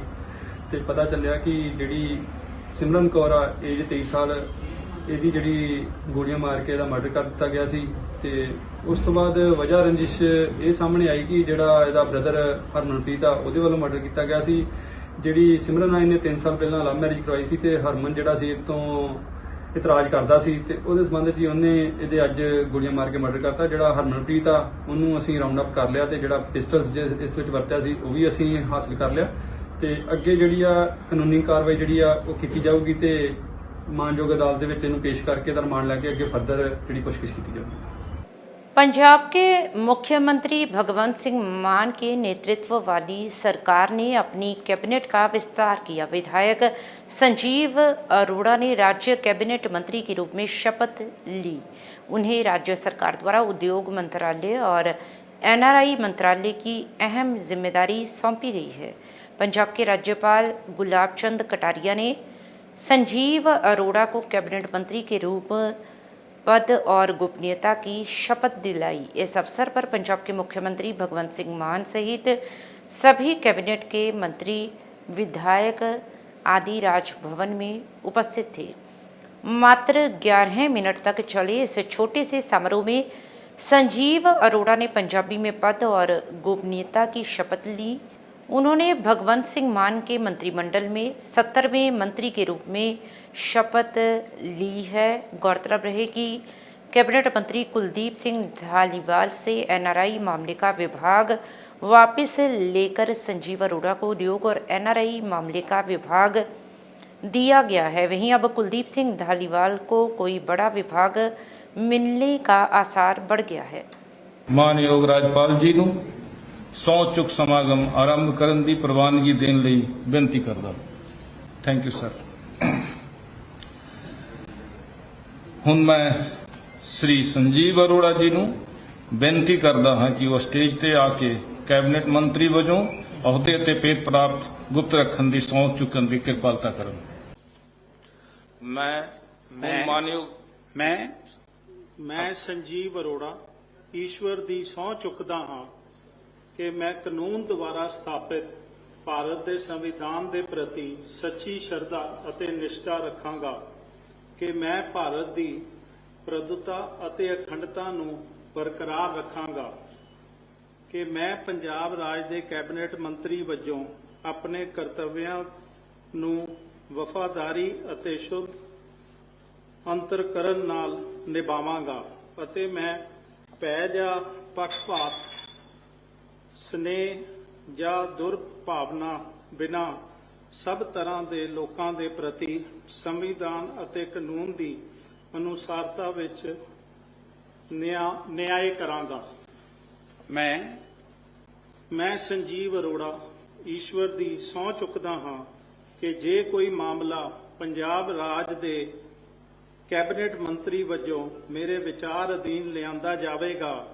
ਤੇ ਪਤਾ ਚੱਲਿਆ ਕਿ ਜਿਹੜੀ ਸਿਮਰਨ ਕੌਰ ਆ, ਏਜ 23 ਸਾਲ, ਇਹਦੀ ਜਿਹੜੀ ਗੋਲੀਆਂ ਮਾਰ ਕੇ ਇਹਦਾ ਮਰਡਰ ਕਰ ਦਿੱਤਾ ਗਿਆ ਸੀ। ਤੇ ਉਸ ਤੋਂ ਬਾਅਦ ਵਜ੍ਹਾ ਰੰਜਿਸ਼ ਇਹ ਸਾਹਮਣੇ ਆਈ ਕਿ ਜਿਹੜਾ ਇਹਦਾ ਬ੍ਰਦਰ ਹਰਮਨਪ੍ਰੀਤ ਆ, ਉਹਦੇ ਵੱਲੋਂ ਮਰਡਰ ਕੀਤਾ ਗਿਆ ਸੀ। ਜਿਹੜੀ ਸਿਮਰਨ ਆਈ ਨੇ 3 ਸਾਲ ਪਹਿਲਾਂ ਲਵ ਮੈਰਿਜ ਕਰਵਾਈ ਸੀ ਤੇ ਹਰਮਨ ਜਿਹੜਾ ਸੀ ਇਹ ਤੋਂ ਇਤਰਾਜ਼ ਕਰਦਾ ਸੀ ਤੇ ਉਹਦੇ ਸੰਬੰਧ 'ਚ ਉਹਨੇ ਇਹਦੇ ਅੱਜ ਗੋਲੀਆਂ ਮਾਰ ਕੇ ਮਰਡਰ ਕਰਤਾ। ਜਿਹੜਾ ਹਰਮਨਪ੍ਰੀਤ ਆ ਉਹਨੂੰ ਅਸੀਂ ਰਾਉਂਡ ਅਪ ਕਰ ਲਿਆ ਤੇ ਜਿਹੜਾ ਪਿਸਟਲਸ ਇਸ ਵਿੱਚ ਵਰਤਿਆ ਸੀ ਉਹ ਵੀ ਅਸੀਂ ਹਾਸਲ ਕਰ ਲਿਆ ਤੇ ਅੱਗੇ ਜਿਹੜੀ ਆ ਕਾਨੂੰਨੀ ਕਾਰਵਾਈ ਜਿਹੜੀ ਆ ਉਹ ਕੀਤੀ ਜਾਊਗੀ ਤੇ ਮਾਨਯੋਗ ਅਦਾਲਤ ਦੇ ਵਿੱਚ ਇਹਨੂੰ ਪੇਸ਼ ਕਰਕੇ ਇਹਦਾ ਰਿਮਾਂਡ ਲੈ ਕੇ ਅੱਗੇ ਫਰਦਰ ਜਿਹੜੀ ਪੁੱਛਗਿੱਛ ਕੀਤੀ ਜਾਊਗੀ। पंजाब के मुख्यमंत्री भगवंत सिंह मान के नेतृत्व वाली सरकार ने अपनी कैबिनेट का विस्तार किया। विधायक संजीव अरोड़ा ने राज्य कैबिनेट मंत्री के रूप में शपथ ली। उन्हें राज्य सरकार द्वारा उद्योग मंत्रालय और एनआरआई मंत्रालय की अहम जिम्मेदारी सौंपी गई है। पंजाब के राज्यपाल गुलाब चंद कटारिया ने संजीव अरोड़ा को कैबिनेट मंत्री के रूप पद और गोपनीयता की शपथ दिलाई। इस अवसर पर पंजाब के मुख्यमंत्री भगवंत सिंह मान सहित सभी कैबिनेट के मंत्री, विधायक आदि राजभवन में उपस्थित थे। मात्र 11 मिनट तक चले इस छोटे से समारोह में संजीव अरोड़ा ने पंजाबी में पद और गोपनीयता की शपथ ली। उन्होंने भगवंत सिंह मान के मंत्रिमंडल में 70वें मंत्री के रूप में शपथ ली है। गौरतलब रहे कि कैबिनेट मंत्री कुलदीप सिंह धालीवाल से एनआरआई मामले का विभाग वापस लेकर संजीव अरोड़ा को उद्योग और एनआरआई मामले का विभाग दिया गया है। वहीं अब कुलदीप सिंह धालीवाल को कोई बड़ा विभाग मिलने का आसार बढ़ गया है। मानयोग राज्यपाल जी ਨੂੰ ਸਹੁੰ ਚੁੱਕ ਸਮਾਗਮ ਆਰੰਭ ਕਰਨ ਦੀ ਪ੍ਰਵਾਨਗੀ ਦੇਣ ਲਈ ਬੇਨਤੀ ਕਰਦਾ। Thank you sir. ਹੁਣ ਮੈਂ ਸ੍ਰੀ ਸੰਜੀਵ ਅਰੋੜਾ ਜੀ ਨੂੰ ਬੇਨਤੀ ਕਰਦਾ ਹਾਂ ਕਿ ਉਹ ਸਟੇਜ ਤੇ ਆ ਕੇ ਕੈਬਨਿਟ ਮੰਤਰੀ ਵਜੋਂ ਅਹੁਦੇ ਅਤੇ ਪਦ ਪ੍ਰਾਪਤ ਗੁਪਤ ਰੱਖਣ ਦੀ ਸਹੁੰ ਚੁੱਕਣ ਦੀ ਕਿਰਪਾਲਤਾ ਕਰਨ। ਮੈਂ ਸੰਜੀਵ ਅਰੋੜਾ ਈਸ਼ਵਰ ਦੀ ਸਹੁੰ ਚੁੱਕਦਾ ਹਾਂ ਕਿ ਮੈਂ ਕਾਨੂੰਨ ਦੁਆਰਾ ਸਥਾਪਿਤ ਭਾਰਤ ਦੇ ਸੰਵਿਧਾਨ ਦੇ ਪ੍ਰਤੀ ਸੱਚੀ ਸ਼ਰਧਾ ਅਤੇ ਨਿਸ਼ਠਾ ਰੱਖਾਂਗਾ ਕਿ ਮੈਂ ਭਾਰਤ ਦੀ ਪ੍ਰਭੁਤਾ ਅਤੇ ਅਖੰਡਤਾ ਨੂੰ ਬਰਕਰਾਰ ਰੱਖਾਂਗਾ ਕਿ ਮੈਂ ਪੰਜਾਬ ਰਾਜ ਦੇ ਕੈਬਨਿਟ ਮੰਤਰੀ ਵਜੋਂ ਆਪਣੇ ਕਰਤੱਵਿਆਂ ਨੂੰ ਵਫਾਦਾਰੀ ਅਤੇ ਸ਼ੁੱਧ ਅੰਤਰਕਰਨ ਨਾਲ ਨਿਭਾਵਾਂਗਾ ਅਤੇ ਮੈਂ ਭੈ ਜਾਂ ਪੱਖਪਾਤ, ਸਨੇਹ ਜਾਂ ਦੁਰਭਾਵਨਾ ਬਿਨਾਂ ਸਭ ਤਰ੍ਹਾਂ ਦੇ ਲੋਕਾਂ ਦੇ ਪ੍ਰਤੀ ਸੰਵਿਧਾਨ ਅਤੇ ਕਾਨੂੰਨ ਦੀ ਅਨੁਸਾਰਤਾ ਵਿੱਚ ਨਿਆਂ ਕਰਾਂਗਾ। ਮੈਂ ਸੰਜੀਵ ਅਰੋੜਾ ਈਸ਼ਵਰ ਦੀ ਸਹੁੰ ਚੁੱਕਦਾ ਹਾਂ ਕਿ ਜੇ ਕੋਈ ਮਾਮਲਾ ਪੰਜਾਬ ਰਾਜ ਦੇ ਕੈਬਨਿਟ ਮੰਤਰੀ ਵਜੋਂ ਮੇਰੇ ਵਿਚਾਰ ਅਧੀਨ ਲਿਆਂਦਾ ਜਾਵੇਗਾ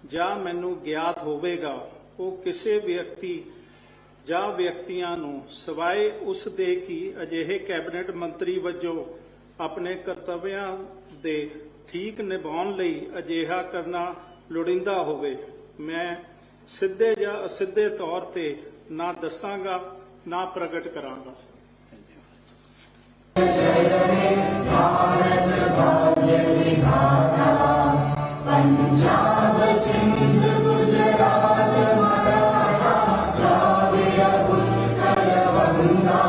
ਜਾਂ ਮੈਨੂੰ ਗਿਆਤ ਹੋਵੇਗਾ, ਉਹ ਕਿਸੇ ਵਿਅਕਤੀ ਜਾਂ ਵਿਅਕਤੀਆਂ ਨੂੰ ਸਿਵਾਏ ਉਸ ਦੇ ਕਿ ਅਜਿਹੇ ਕੈਬਨਿਟ ਮੰਤਰੀ ਵਜੋਂ ਆਪਣੇ ਕਰਤੱਵਿਆਂ ਦੇ ਠੀਕ ਨਿਭਾਉਣ ਲਈ ਅਜਿਹਾ ਕਰਨਾ ਲੋੜੀਂਦਾ ਹੋਵੇ, ਮੈਂ ਸਿੱਧੇ ਜਾਂ ਅਸਿੱਧੇ ਤੌਰ ਤੇ ਨਾ ਦੱਸਾਂਗਾ ਨਾ ਪ੍ਰਗਟ ਕਰਾਂਗਾ। पंजाब सिंध गुजरात मराठा द्राविड़ उत्कल बंगा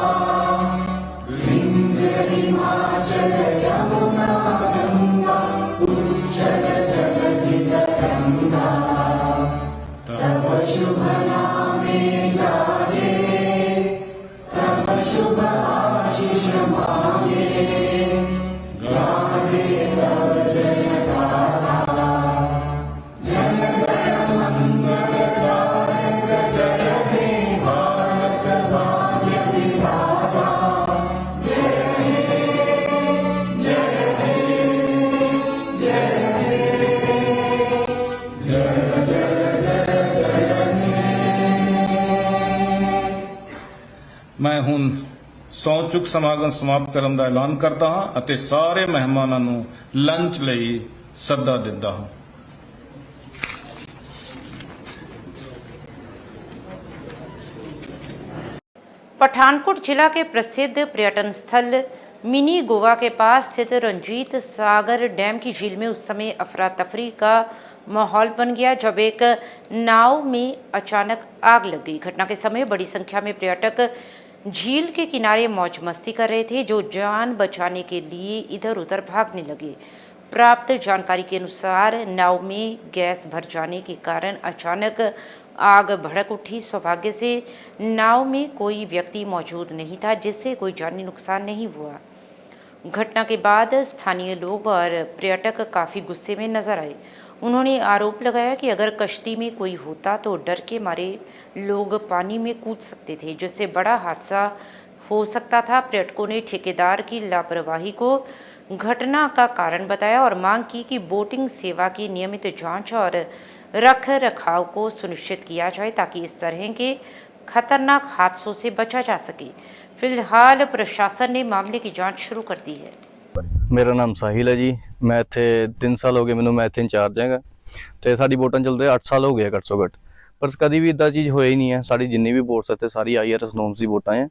ਹੁਣ ਸਹੁੰ ਚੁੱਕ ਸਮਾਗਮ ਸਮਾਪਤ ਕਰਨ ਦਾ ਐਲਾਨ ਕਰਦਾ ਹਾਂ ਅਤੇ ਸਾਰੇ ਮਹਿਮਾਨਾਂ ਨੂੰ ਲੰਚ ਲਈ ਸੱਦਾ ਦਿੰਦਾ ਹਾਂ। पठानकोट जिला के प्रसिद्ध पर्यटन स्थल मिनी गोवा के पास स्थित रंजीत सागर डैम की झील में उस समय अफरा तफरी का माहौल बन गया जब एक नाव में अचानक आग लग गई। घटना के समय बड़ी संख्या में पर्यटक झील के किनारे मौज मस्ती कर रहे थे, जो जान बचाने के लिए इधर उधर भागने लगे। प्राप्त जानकारी के अनुसार नाव में गैस भर जाने के कारण अचानक आग भड़क उठी। सौभाग्य से नाव में कोई व्यक्ति मौजूद नहीं था, जिससे कोई जानी नुकसान नहीं हुआ। घटना के बाद स्थानीय लोग और पर्यटक काफ़ी गुस्से में नजर आए। उन्होंने आरोप लगाया कि अगर कश्ती में कोई होता तो डर के मारे लोग पानी में कूद सकते थे, जिससे बड़ा हादसा हो सकता था। पर्यटकों ने ठेकेदार की लापरवाही को घटना का कारण बताया और मांग की कि बोटिंग सेवा की नियमित जांच और रख रखाव को सुनिश्चित किया जाए ताकि इस तरह के खतरनाक हादसों से बचा जा सके। फिलहाल प्रशासन ने मामले की जांच शुरू कर दी है। मेरा नाम साहिल है जी। मैं इत्थे 3 साल हो गए, मैनू मैं इत्थे इंचार्ज हैगा ते साडी बोटां चलदे 8 साल हो गए घट सो घट, पर कभी भी इदा चीज़ होई नहीं है। साडी जिन्नी भी बोट्स इत्थे सारी IRS नॉर्म्स दी बोटां है।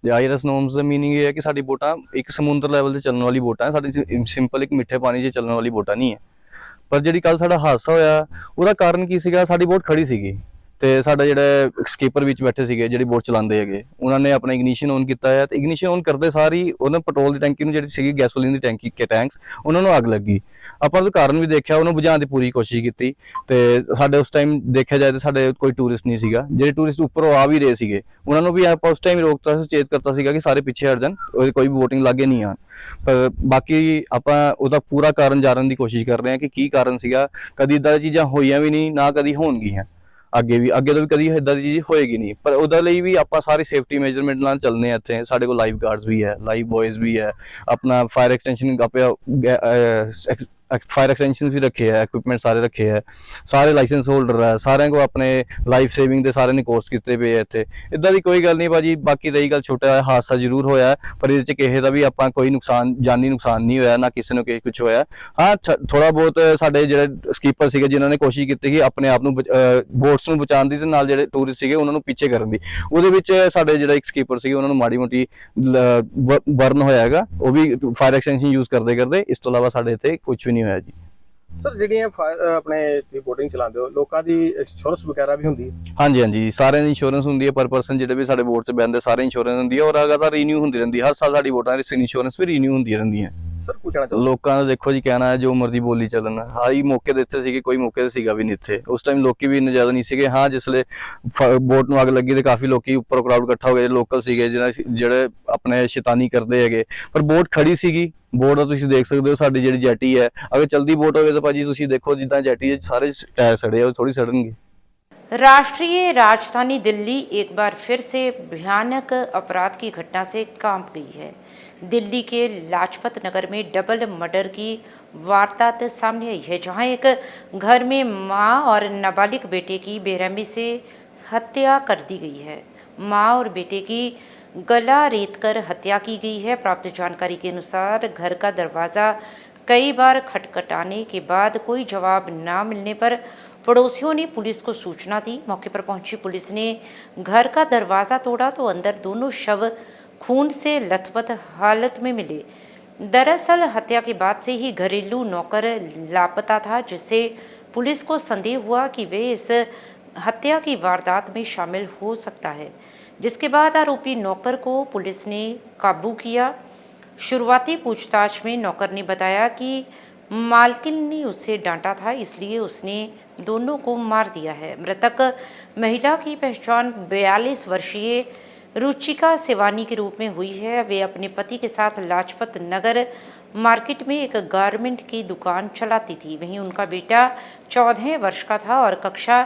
जे IRS नॉर्म्स दा मीनिंग ये है कि साडी बोटां एक समुद्र लैवल ते चलने वाली बोटां है, साडी सिंपल एक मिठे पानी 'च चलने वाली बोटां नहीं है। पर जिहड़ी कल साडा हादसा होया ਉਹਦਾ ਕਾਰਨ ਕੀ ਸੀਗਾ, ਸਾਡੀ ਬੋਟ ਖੜੀ ਸੀਗੀ ਤੇ ਸਾਡਾ ਜਿਹੜਾ ਸਕੀਪਰ ਵਿੱਚ ਬੈਠੇ ਸੀਗੇ ਜਿਹੜੀ ਬੋਟ ਚਲਾਉਂਦੇ ਹੈਗੇ, ਉਹਨਾਂ ਨੇ ਆਪਣਾ ਇਗਨੀਸ਼ਨ ਔਨ ਕੀਤਾ ਹੈ ਤੇ ਇਗਨੀਸ਼ਨ ਔਨ ਕਰਦੇ ਸਾਰੀ ਉਹਨਾਂ ਪੈਟਰੋਲ ਦੀ ਟੈਂਕੀ ਨੂੰ ਜਿਹੜੀ ਸੀਗੀ ਗੈਸੋਲੀਨ ਦੀ ਟੈਂਕੀ ਕੇ ਟੈਂਕਸ ਉਹਨਾਂ ਨੂੰ ਅੱਗ ਲੱਗੀ। ਆਪਾਂ ਉਹਦਾ ਕਾਰਨ ਵੀ ਦੇਖਿਆ, ਉਹਨੂੰ ਬੁਝਾਉਣ ਦੀ ਪੂਰੀ ਕੋਸ਼ਿਸ਼ ਕੀਤੀ ਤੇ ਸਾਡੇ ਉਸ ਟਾਈਮ ਦੇਖਿਆ ਜਾਏ ਤਾਂ ਸਾਡੇ ਕੋਈ ਟੂਰਿਸਟ ਨਹੀਂ ਸੀਗਾ। ਜਿਹੜੇ ਟੂਰਿਸਟ ਉੱਪਰੋਂ ਆ ਵੀ ਰਹੇ ਸੀਗੇ ਉਹਨਾਂ ਨੂੰ ਵੀ ਆਪਾਂ ਉਸ ਟਾਈਮ ਰੋਕਤਾ, ਸੁਚੇਤ ਕਰਤਾ ਸੀਗਾ ਕਿ ਸਾਰੇ ਪਿੱਛੇ ਹਟ ਜਾਣ, ਉਹਦੀ ਕੋਈ ਵੀ ਵੋਟਿੰਗ ਲਾਗੇ ਨਹੀਂ ਆਣ। ਪਰ ਬਾਕੀ ਆਪਾਂ ਉਹਦਾ ਪੂਰਾ ਕਾਰਨ ਜਾਣਨ ਦੀ ਕੋਸ਼ਿਸ਼ ਕਰ ਰਹੇ ਹਾਂ ਕਿ ਕੀ ਕਾਰਨ ਸੀਗਾ। ਕਦੀ ਇਦਾਂ ਦੀਆਂ ਚੀਜ਼ਾਂ ਹੋਈਆਂ ਵੀ ਨਹੀਂ, ਨਾ ਕਦੀ ਹੋਣਗੀਆਂ, ਅੱਗੇ ਤੋਂ ਵੀ ਕਦੀ ਇਦਾਂ ਦੀ ਚੀਜ਼ ਹੋਏਗੀ ਨਹੀਂ। ਪਰ ਉਹਦੇ ਲਈ ਵੀ ਆਪਾਂ ਸਾਰੀ ਸੇਫਟੀ ਮੇਜਰਮੈਂਟ ਨਾਲ ਚੱਲਦੇ ਹਾਂ। ਇੱਥੇ ਸਾਡੇ ਕੋਲ ਲਾਈਫ ਗਾਰਡਸ ਵੀ ਹੈ, ਲਾਈਫ ਬॉयਜ਼ ਵੀ ਹੈ, ਆਪਣਾ फायर एक्सटेंशन फायर एक्सटेंशन भी रखे है, इक्विपमेंट सारे रखे है, सारे लाइसेंस होल्डर है, सारे को अपने लाइफ सेविंग के सारे ने कोर्स किए पे है इतने। इदा की कोई गल नहीं भाजी। बाकी रही गल छोटा हादसा जरूर होया है, पर ये किसी का भी आपां कोई नुकसान जानी नुकसान नहीं होया, ना किसी ने कुछ होया। हाँ थोड़ा बहुत साडे जिहड़े स्कीपर सीगे जिन्होंने ने कोशिश की कि अपने आप बोट्स नूं बचाउण दी ते नाल जिहड़े टूरिस्ट सीगे उन्हां नूं पीछे करन दी, उहदे विच साडे जिहड़ा एक स्कीपर सीगे उन्हां नूं माड़ी मोटी बर्न होया हैगा, वो भी फायर एक्सटेंशन यूज करते करते। इस तो इलावा साडे इत्थे कुछ भी नहीं होया जी। सर ਜਿਹੜੀਆਂ ਆਪਣੇ ਬੋਟਿੰਗ ਚਲਾਉਂਦੇ ਹੋ ਲੋਕਾਂ ਦੀ ਇੰਸ਼ੋਰੈਂਸ ਵਗੈਰਾ ਵੀ ਹੁੰਦੀ ਹੈ? ਹਾਂਜੀ ਹਾਂਜੀ, ਸਾਰਿਆਂ ਦੀ ਇੰਸ਼ੋਰੈਂਸ ਹੁੰਦੀ ਹੈ। ਪਰ ਪਰਸਨ ਜਿਹੜੇ ਵੀ ਸਾਡੇ ਬੋਟ 'ਚ ਬਹਿੰਦੇ ਸਾਰੇ ਇੰਸ਼ੋਰੈਂਸ ਹੁੰਦੀ ਹੈ ਔਰ ਲਗਾਤਾਰ ਰੀਨਿਊ ਹੁੰਦੀ ਰਹਿੰਦੀ ਹੈ। ਹਰ ਸਾਲ ਸਾਡੀ ਬੋਟਾਂ ਦੀ ਇੰਸ਼ੋਰੈਂਸ ਵੀ ਰੀਨਿਊ ਹੁੰਦੀਆਂ ਰਹਿੰਦੀਆਂ। ਸਰ ਪੁੱਛਣਾ ਚਾਹੁੰਦਾ ਲੋਕਾਂ ਦਾ ਦੇਖੋ ਜੀ ਕਹਿਣਾ ਹੈ ਜੋ ਮਰਜ਼ੀ ਬੋਲੀ ਚੱਲਣ। ਹਾਂ ਹੀ ਮੌਕੇ ਦੇ ਇੱਥੇ ਸੀਗੇ, ਕੋਈ ਮੌਕੇ ਤੇ ਸੀਗਾ ਵੀ ਨਹੀਂ ਇੱਥੇ ਉਸ ਟਾਈਮ, ਲੋਕੀ ਵੀ ਇੰਨੇ ਜ਼ਿਆਦਾ ਨਹੀਂ ਸੀਗੇ। ਹਾਂ ਜਿਸਲੇ ਬੋਟ ਨੂੰ ਅੱਗ ਲੱਗੀ ਤੇ ਕਾਫੀ ਲੋਕੀ ਉੱਪਰ ਕਰਾਊਡ ਇਕੱਠਾ ਹੋ ਗਏ, ਲੋਕਲ ਸੀਗੇ ਜਿਹੜੇ ਆਪਣੇ ਸ਼ੈਤਾਨੀ ਕਰਦੇ ਹੈਗੇ। ਪਰ ਬੋਟ ਖੜੀ ਸੀਗੀ, ਬੋਟ ਦਾ ਤੁਸੀਂ ਦੇਖ ਸਕਦੇ ਹੋ ਸਾਡੀ ਜਿਹੜੀ ਜੈਟੀ ਹੈ, ਅਗਰ ਚਲਦੀ ਬੋਟ ਹੋਵੇ ਤਾਂ ਭਾਜੀ ਤੁਸੀਂ ਦੇਖੋ ਜਿੱਦਾਂ ਜੈਟੀ ਦੇ ਸਾਰੇ ਟਾਇਰ ਸੜੇ ਆ, ਉਹ ਥੋੜੀ ਸੜਨਗੇ। राष्ट्रीय राजधानी दिल्ली एक बार फिर से भयानक अपराध की घटना से कांप गई है। दिल्ली के लाजपत नगर में डबल मर्डर की वारदात सामने आई है, जहां एक घर में मां और नाबालिग बेटे की बेरहमी से हत्या कर दी गई है। मां और बेटे की गला रेतकर हत्या की गई है। प्राप्त जानकारी के अनुसार घर का दरवाज़ा कई बार खटखटाने के बाद कोई जवाब ना मिलने पर पड़ोसियों ने पुलिस को सूचना दी। मौके पर पहुंची पुलिस ने घर का दरवाज़ा तोड़ा तो अंदर दोनों शव खून से लथपथ हालत में मिले। दरअसल हत्या के बाद से ही घरेलू नौकर लापता था, जिससे पुलिस को संदेह हुआ कि वे इस हत्या की वारदात में शामिल हो सकता है, जिसके बाद आरोपी नौकर को पुलिस ने काबू किया। शुरुआती पूछताछ में नौकर ने बताया कि मालकिन ने उसे डांटा था, इसलिए उसने दोनों को मार दिया है। मृतक महिला की पहचान 42 वर्षीय रुचिका सिवानी के रूप में हुई है। वे अपने पति के साथ लाजपत नगर मार्केट में एक गारमेंट की दुकान चलाती थी। वहीं उनका बेटा 14 वर्ष का था और कक्षा